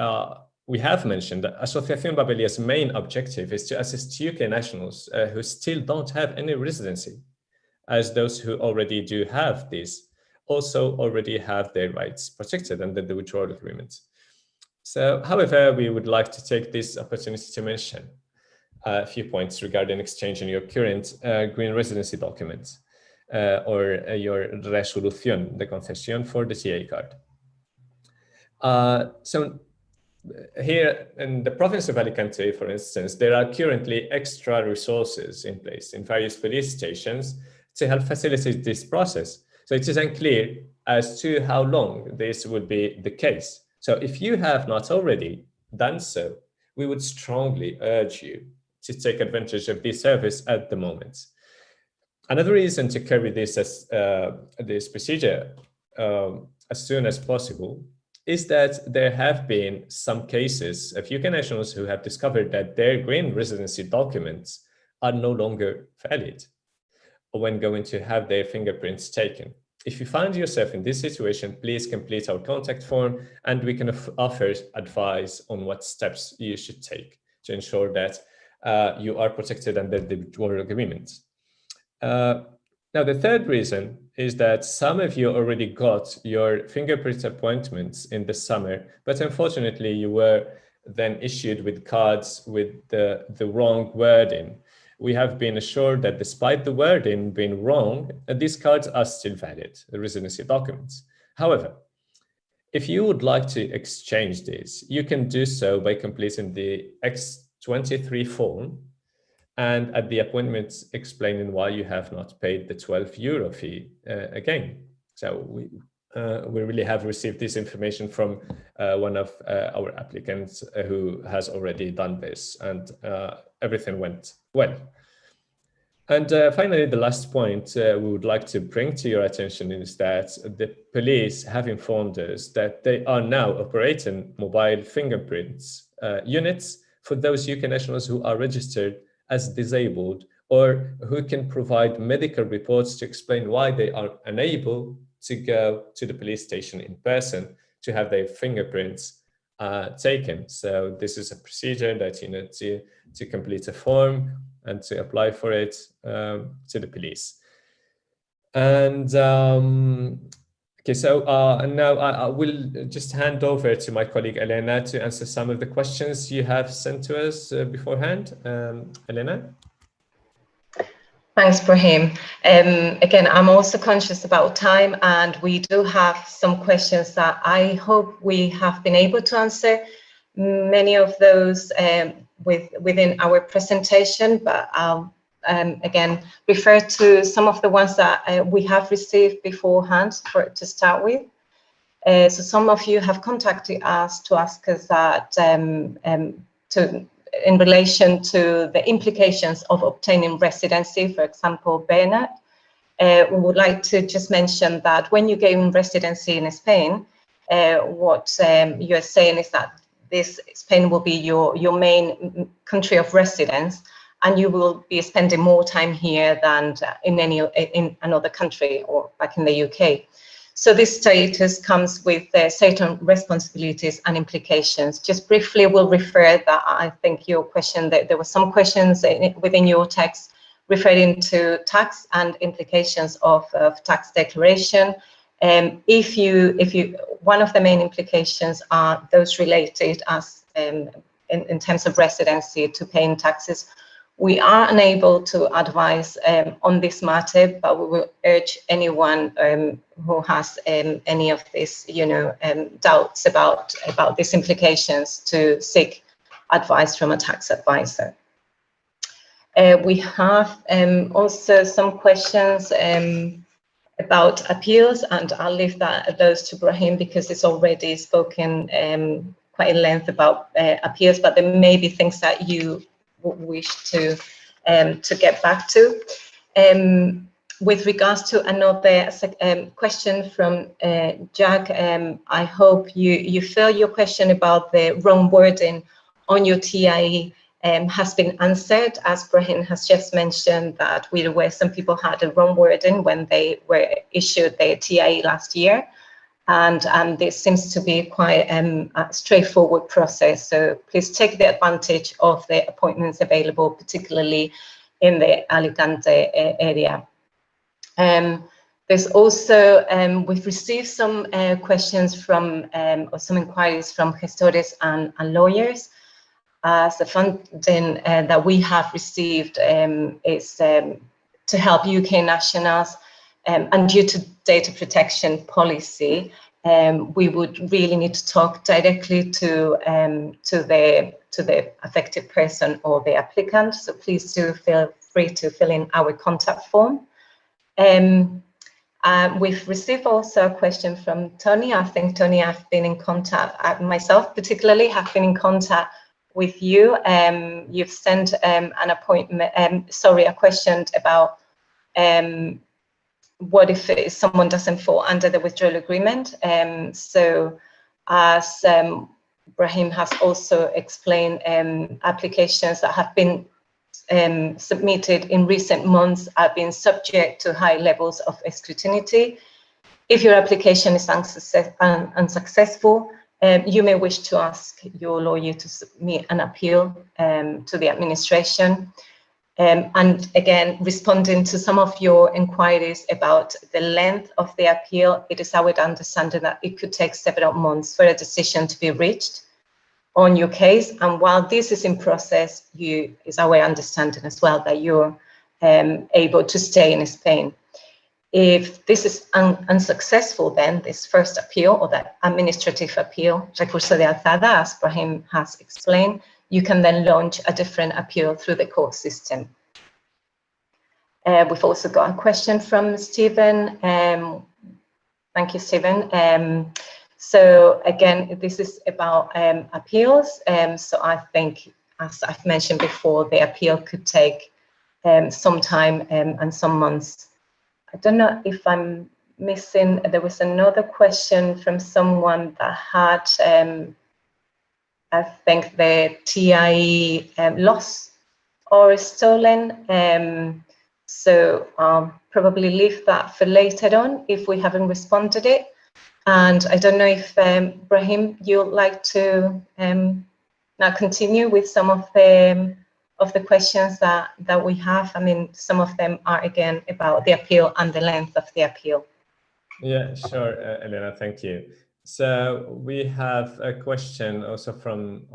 we have mentioned, Asociación Babelia's main objective is to assist UK nationals who still don't have any residency, as those who already do have this also already have their rights protected under the Withdrawal Agreement. So, however, we would like to take this opportunity to mention a few points regarding exchanging your current green residency documents or your resolución de concesión for the TAE card. So here in the province of Alicante, for instance, there are currently extra resources in place in various police stations to help facilitate this process. So it is unclear as to how long this would be the case. So if you have not already done so, we would strongly urge you to take advantage of this service at the moment. Another reason to carry this as this procedure as soon as possible is that there have been some cases of UK nationals who have discovered that their green residency documents are no longer valid when going to have their fingerprints taken. If you find yourself in this situation, please complete our contact form and we can offer advice on what steps you should take to ensure that you are protected under the Withdrawal Agreement. Now, the third reason is that some of you already got your fingerprint appointments in the summer, but unfortunately you were then issued with cards with the wrong wording. We have been assured that despite the wording being wrong, these cards are still valid, the residency documents. However, if you would like to exchange this, you can do so by completing the X23 form and at the appointment explaining why you have not paid the €12 fee again. So we really have received this information from one of our applicants who has already done this, and everything went well. And finally, the last point we would like to bring to your attention is that the police have informed us that they are now operating mobile fingerprints units for those UK nationals who are registered as disabled or who can provide medical reports to explain why they are unable to go to the police station in person to have their fingerprints taken. So this is a procedure that you need to complete a form and to apply for it to the police. And okay, so now I will just hand over to my colleague Elena to answer some of the questions you have sent to us beforehand. Elena? Thanks, Brahim. Again, I'm also conscious about time, and we do have some questions that I hope we have been able to answer. Many of those within our presentation, but I'll again refer to some of the ones that we have received beforehand to start with. So some of you have contacted us to ask us that in relation to the implications of obtaining residency, for example, Bernard. We would like to just mention that when you gain residency in Spain, what you're saying is that Spain will be your main country of residence, and you will be spending more time here than in another country or back in the UK. So this status comes with certain responsibilities and implications. Just briefly, we'll refer that I think your question, that there were some questions within your text referring to tax and implications of tax declaration. One of the main implications are those related, as in terms of residency to paying taxes. We are unable to advise on this matter, but we will urge anyone who has any of these, doubts about these implications to seek advice from a tax advisor. We have also some questions about appeals, and I'll leave those to Brahim because it's already spoken quite in length about appeals, but there may be things that you wish to get back to. With regards to another question from Jack, I hope you feel your question about the wrong wording on your TIE has been answered, as Brahim has just mentioned that we were some people had the wrong wording when they were issued their TIE last year. And this seems to be quite a straightforward process. So please take the advantage of the appointments available, particularly in the Alicante area. There's also, we've received some questions from, or some inquiries from gestores and lawyers. The funding that we have received is to help UK nationals, and due to data protection policy, we would really need to talk directly to the affected person or the applicant. So please do feel free to fill in our contact form. We've received also a question from Tony. I think, Tony, I've been in contact, myself particularly, have been in contact with you. You've sent an appointment, a question about what if someone doesn't fall under the withdrawal agreement. So as Brahim has also explained, applications that have been submitted in recent months have been subject to high levels of scrutiny. If your application is unsuccessful, you may wish to ask your lawyer to submit an appeal to the administration. And again, responding to some of your inquiries about the length of the appeal, it is our understanding that it could take several months for a decision to be reached on your case. And while this is in process, is our understanding as well that you're able to stay in Spain. If this is unsuccessful, then this first appeal, or that administrative appeal, recurso de alzada, as Brahim has explained, you can then launch a different appeal through the court system. We've also got a question from Stephen. Thank you, Stephen. So again, this is about appeals. So I think, as I've mentioned before, the appeal could take some time and some months. I don't know if I'm missing, there was another question from someone that had, I think, the TIE lost or stolen. So I'll probably leave that for later on if we haven't responded it. And I don't know if, Brahim, you'd like to now continue with some of the questions that we have. I mean, some of them are, again, about the appeal and the length of the appeal. Yeah, sure, Elena, thank you. So we have a question also from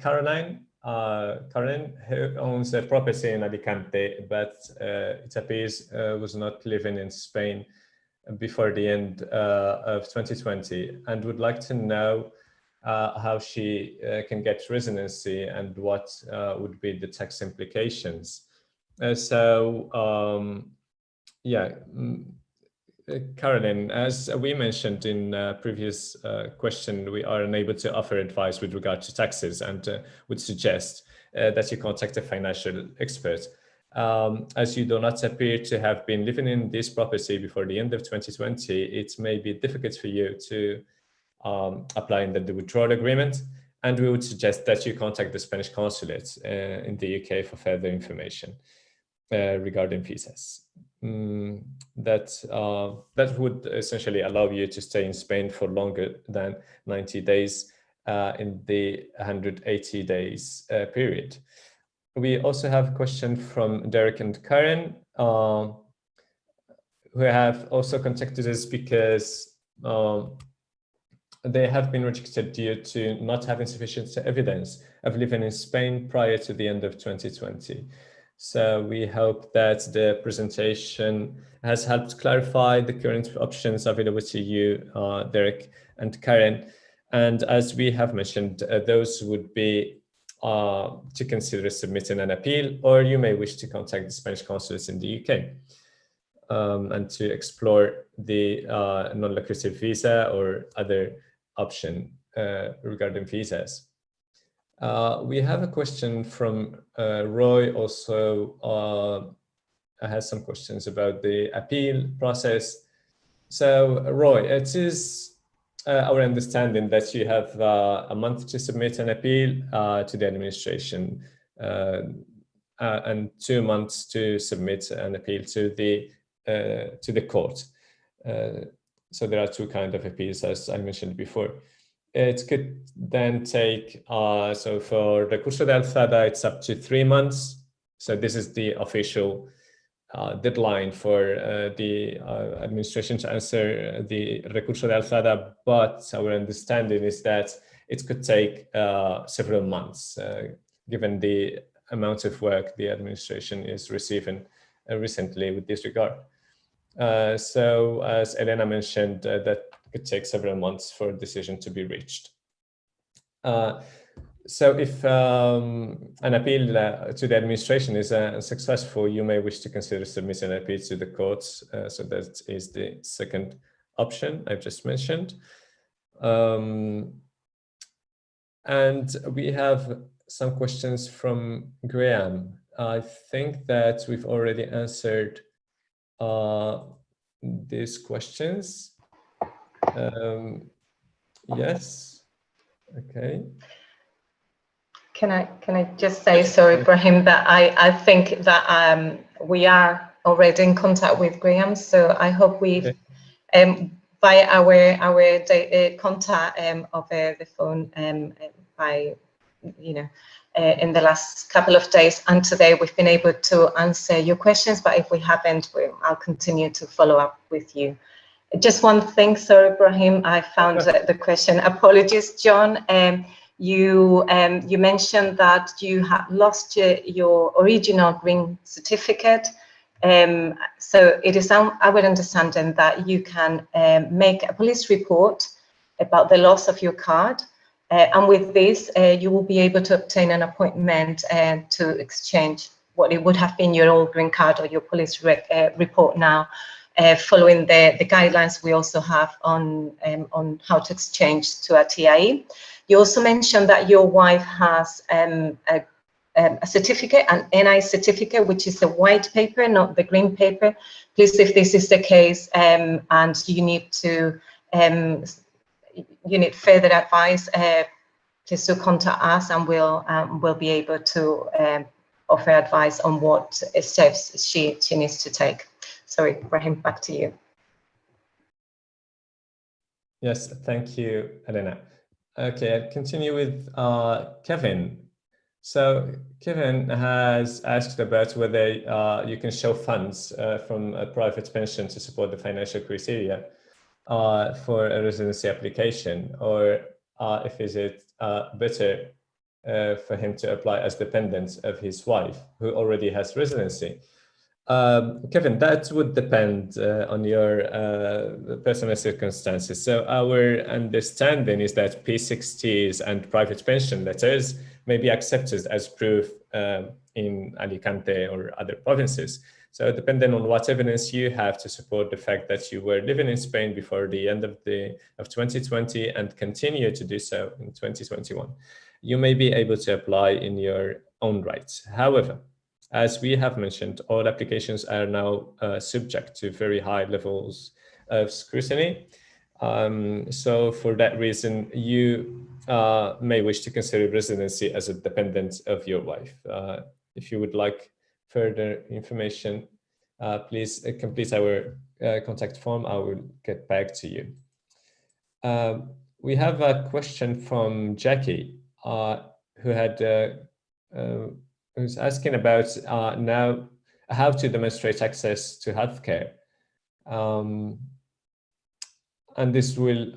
Caroline. Caroline, who owns a property in Alicante, but it appears was not living in Spain before the end of 2020, and would like to know how she can get residency and what would be the tax implications. Yeah, Caroline, as we mentioned in previous question, we are unable to offer advice with regard to taxes, and would suggest that you contact a financial expert. As you do not appear to have been living in this property before the end of 2020, it may be difficult for you to apply under the withdrawal agreement, and we would suggest that you contact the Spanish consulate in the UK for further information regarding visas. That would essentially allow you to stay in Spain for longer than 90 days in the 180 days period. We also have a question from Derek and Karen, who have also contacted us because they have been rejected due to not having sufficient evidence of living in Spain prior to the end of 2020. So we hope that the presentation has helped clarify the current options available to you, Derek and Karen. And as we have mentioned, those would be to consider submitting an appeal, or you may wish to contact the Spanish consulates in the UK and to explore the non-lucrative visa or other option regarding visas. We have a question from Roy, also has some questions about the appeal process. So Roy, it is our understanding that you have a month to submit an appeal to the administration and 2 months to submit an appeal to the court. So there are two kinds of appeals, as I mentioned before. It could then take, so for recurso de alzada, it's up to 3 months. So this is the official deadline for the administration to answer the recurso de alzada, but our understanding is that it could take several months, given the amount of work the administration is receiving recently with this regard. So as Elena mentioned, that could take several months for a decision to be reached. So if an appeal to the administration is successful, you may wish to consider submitting an appeal to the courts. So that is the second option I've just mentioned. And we have some questions from Graham. I think that we've already answered these questions. Yes, okay. Can I just say, sorry, Ibrahim, that I think that we are already in contact with Graham, so I hope we've by our contact over the phone by in the last couple of days and today we've been able to answer your questions, but if we haven't, I'll continue to follow up with you. Just one thing, sorry, Ibrahim, I found the question. Apologies, John. You mentioned that you had lost your original green certificate. So it is our understanding that you can make a police report about the loss of your card. And with this, you will be able to obtain an appointment to exchange what it would have been your old green card or your police report now, following the guidelines we also have on how to exchange to a TIE. You also mentioned that your wife has a certificate, an NI certificate, which is the white paper, not the green paper. Please, if this is the case and you need to you need further advice, please do contact us and we'll be able to offer advice on what steps she needs to take. Sorry, Ibrahim, back to you. Yes, thank you, Elena. Okay, I'll continue with Kevin. So Kevin has asked about whether you can show funds from a private pension to support the financial criteria for a residency application, or if is it better for him to apply as dependent of his wife who already has residency. Kevin, that would depend on your personal circumstances. So our understanding is that P60s and private pension letters may be accepted as proof in Alicante or other provinces. So depending on what evidence you have to support the fact that you were living in Spain before the end of 2020 and continue to do so in 2021, you may be able to apply in your own rights. However, as we have mentioned, all applications are now subject to very high levels of scrutiny. So for that reason, you may wish to consider residency as a dependent of your wife. If you would like further information, please complete our contact form. I will get back to you. We have a question from Jackie, who had who's asking about now how to demonstrate access to healthcare. and this will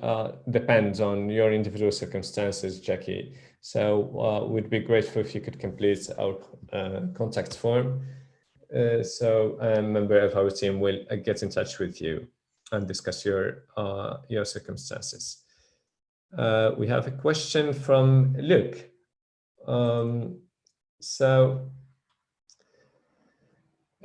depend on your individual circumstances, Jackie. So we'd be grateful if you could complete our contact form. So a member of our team will get in touch with you and discuss your circumstances. We have a question from Luke. So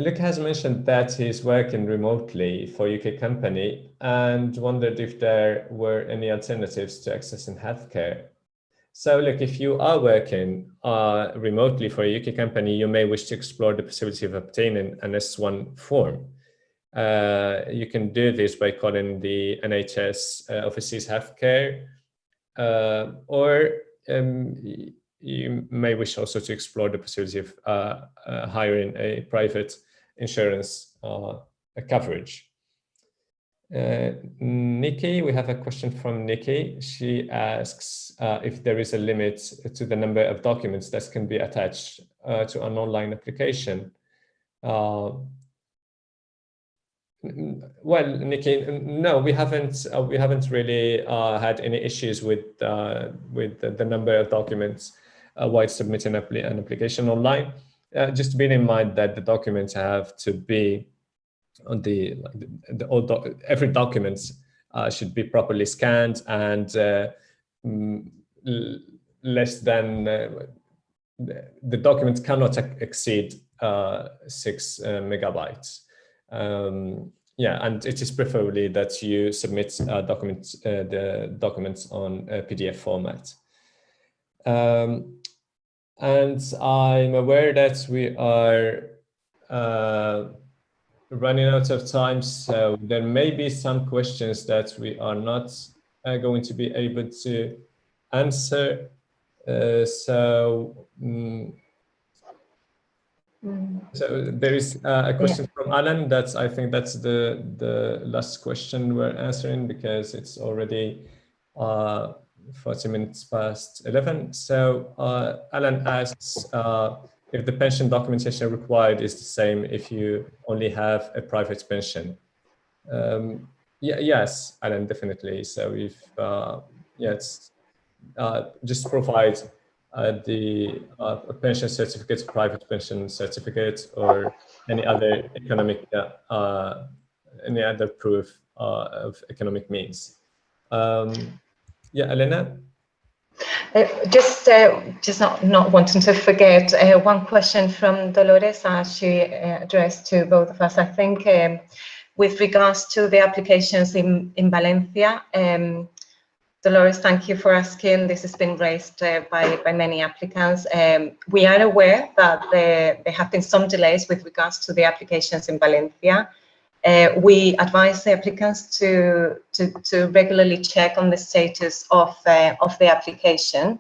Luke has mentioned that he's working remotely for a UK company and wondered if there were any alternatives to accessing healthcare. So look, if you are working remotely for a UK company, you may wish to explore the possibility of obtaining an S1 form. You can do this by calling the NHS Overseas Healthcare, or you may wish also to explore the possibility of hiring a private insurance coverage. Nikki, we have a question from Nikki. She asks if there is a limit to the number of documents that can be attached to an online application. Well, Nikki, no, we haven't really had any issues with the number of documents while submitting an application online. Just bear in mind that the documents have to be on every document should be properly scanned and less than the documents cannot exceed 6 megabytes. Yeah, and it is preferably that you submit the documents on a PDF format. And I'm aware that we are running out of time, so there may be some questions that we are not going to be able to answer. So there is a question from Alan. I think that's the last question we're answering, because it's already 40 minutes past 11. So Alan asks if the pension documentation required is the same if you only have a private pension. Yes, Alan, definitely. So if just provide the pension certificate, private pension certificate, or any other economic, any other proof of economic means. Yeah, Elena? Just not wanting to forget one question from Dolores, she addressed to both of us. I think with regards to the applications in Valencia, Dolores, thank you for asking. This has been raised by many applicants. We are aware that there have been some delays with regards to the applications in Valencia. We advise the applicants to regularly check on the status of the application.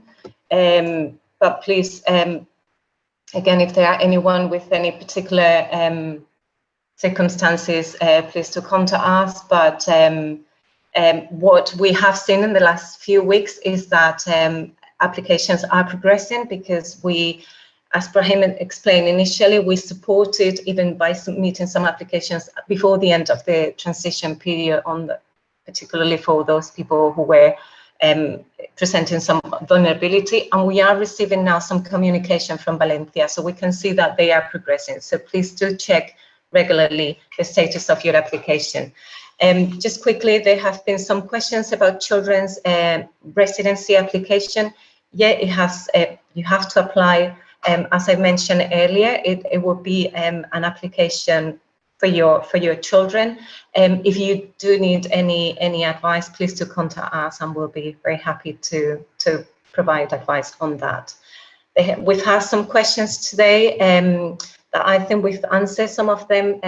But please, again, if there are anyone with any particular circumstances, please to contact us. But what we have seen in the last few weeks is that applications are progressing, because we, as Brahim explained initially, we supported even by submitting some applications before the end of the transition period, particularly for those people who were presenting some vulnerability. And we are receiving now some communication from Valencia, so we can see that they are progressing. So please do check regularly the status of your application. Just quickly, there have been some questions about children's residency application. Yeah, it has. You have to apply. As I mentioned earlier, it will be an application for your children. If you do need any advice, please do contact us, and we'll be very happy to provide advice on that. We've had some questions today that I think we've answered some of them,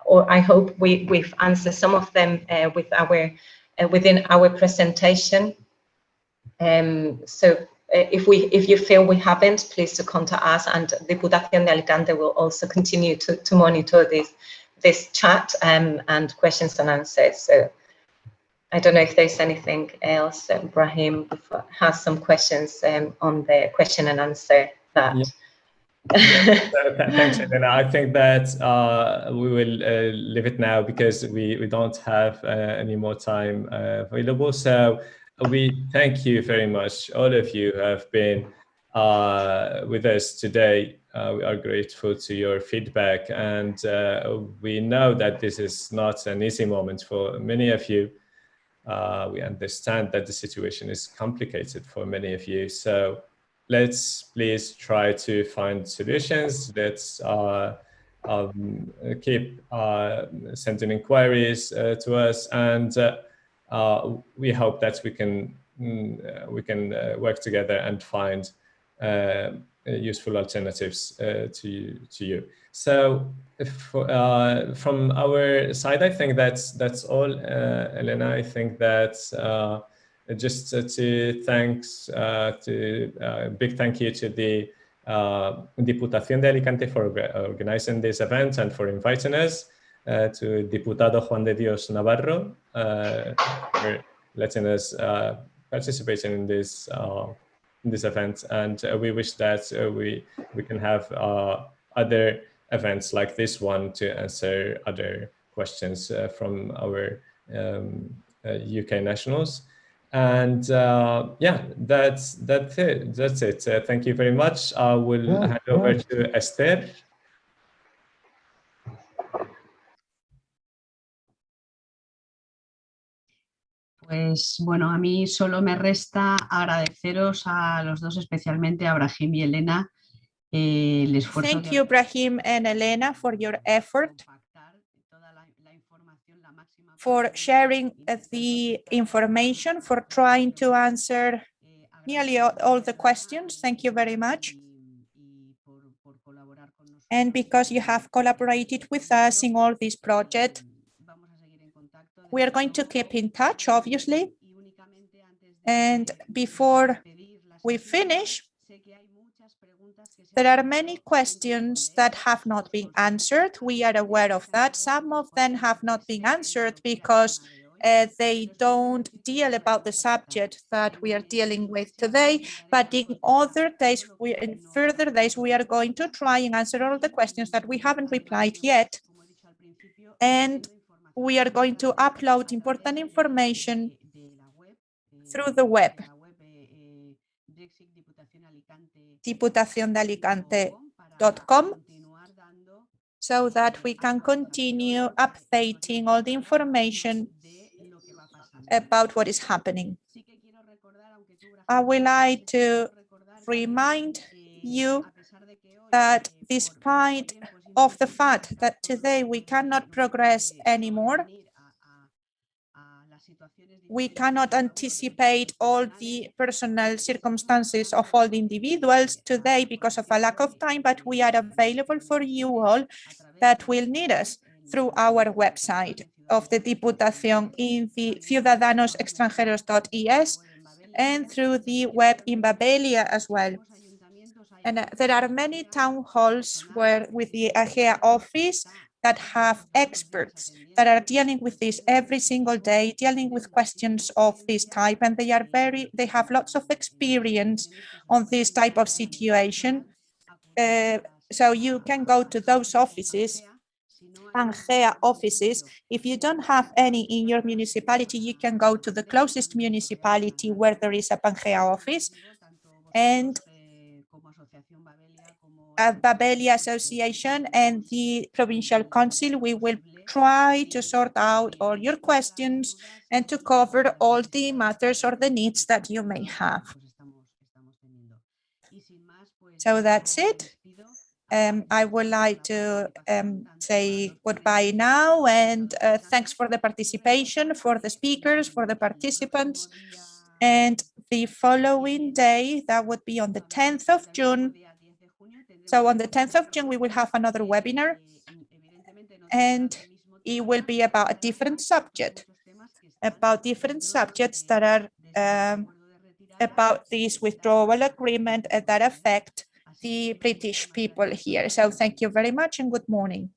or I hope we've answered some of them within our presentation. So if you feel we haven't, please to contact us, and Diputación de Alicante will also continue to monitor this chat and questions and answers. So I don't know if there's anything else. Brahim has some questions on the question and answer that. Thanks, Elena. I think that we will leave it now because we don't have any more time available. So we thank you very much, all of you who have been with us today. We are grateful to your feedback, and we know that this is not an easy moment for many of you. We understand that the situation is complicated for many of you. So let's please try to find solutions. Let's keep sending inquiries to us, and we hope that we can work together and find useful alternatives to you. So from our side, I think that's all, Elena. I think that just to thanks big thank you to the Diputación de Alicante for organizing this event and for inviting us, to Diputado Juan de Dios Navarro for letting us participate in this event, and we wish that we can have other events like this one to answer other questions from our UK nationals. And yeah, that's it. Thank you very much. I will hand over to Esther. Pues bueno, a mí solo me resta agradeceros a los dos, especialmente a Brahim y Elena, el esfuerzo. Thank you, Brahim and Elena, for your effort, for sharing the information, for trying to answer nearly all the questions. Thank you very much. And because you have collaborated with us in all this project, we are going to keep in touch, obviously. And before we finish, there are many questions that have not been answered. We are aware of that. Some of them have not been answered because they don't deal about the subject that we are dealing with today. But in other days, in further days, we are going to try and answer all the questions that we haven't replied yet. And we are going to upload important information through the web, diputaciondealicante.com, so that we can continue updating all the information about what is happening. I would like to remind you that despite of the fact that today we cannot progress anymore, we cannot anticipate all the personal circumstances of all the individuals today because of a lack of time, but we are available for you all that will need us through our website of the Diputación in the ciudadanosextranjeros.es and through the web in Babelia as well. And there are many town halls with the AGEA office that have experts that are dealing with this every single day, dealing with questions of this type, and they have lots of experience on this type of situation. So you can go to those offices, AGEA offices. If you don't have any in your municipality, you can go to the closest municipality where there is a AGEA office. And Babelia Association and the Provincial Council, we will try to sort out all your questions and to cover all the matters or the needs that you may have. So that's it. I would like to say goodbye now, and thanks for the participation, for the speakers, for the participants. And the following day, that would be on the 10th of June. So on the 10th of June, we will have another webinar, and it will be about a different subject, about different subjects that are about this withdrawal agreement that affect the British people here. So thank you very much and good morning.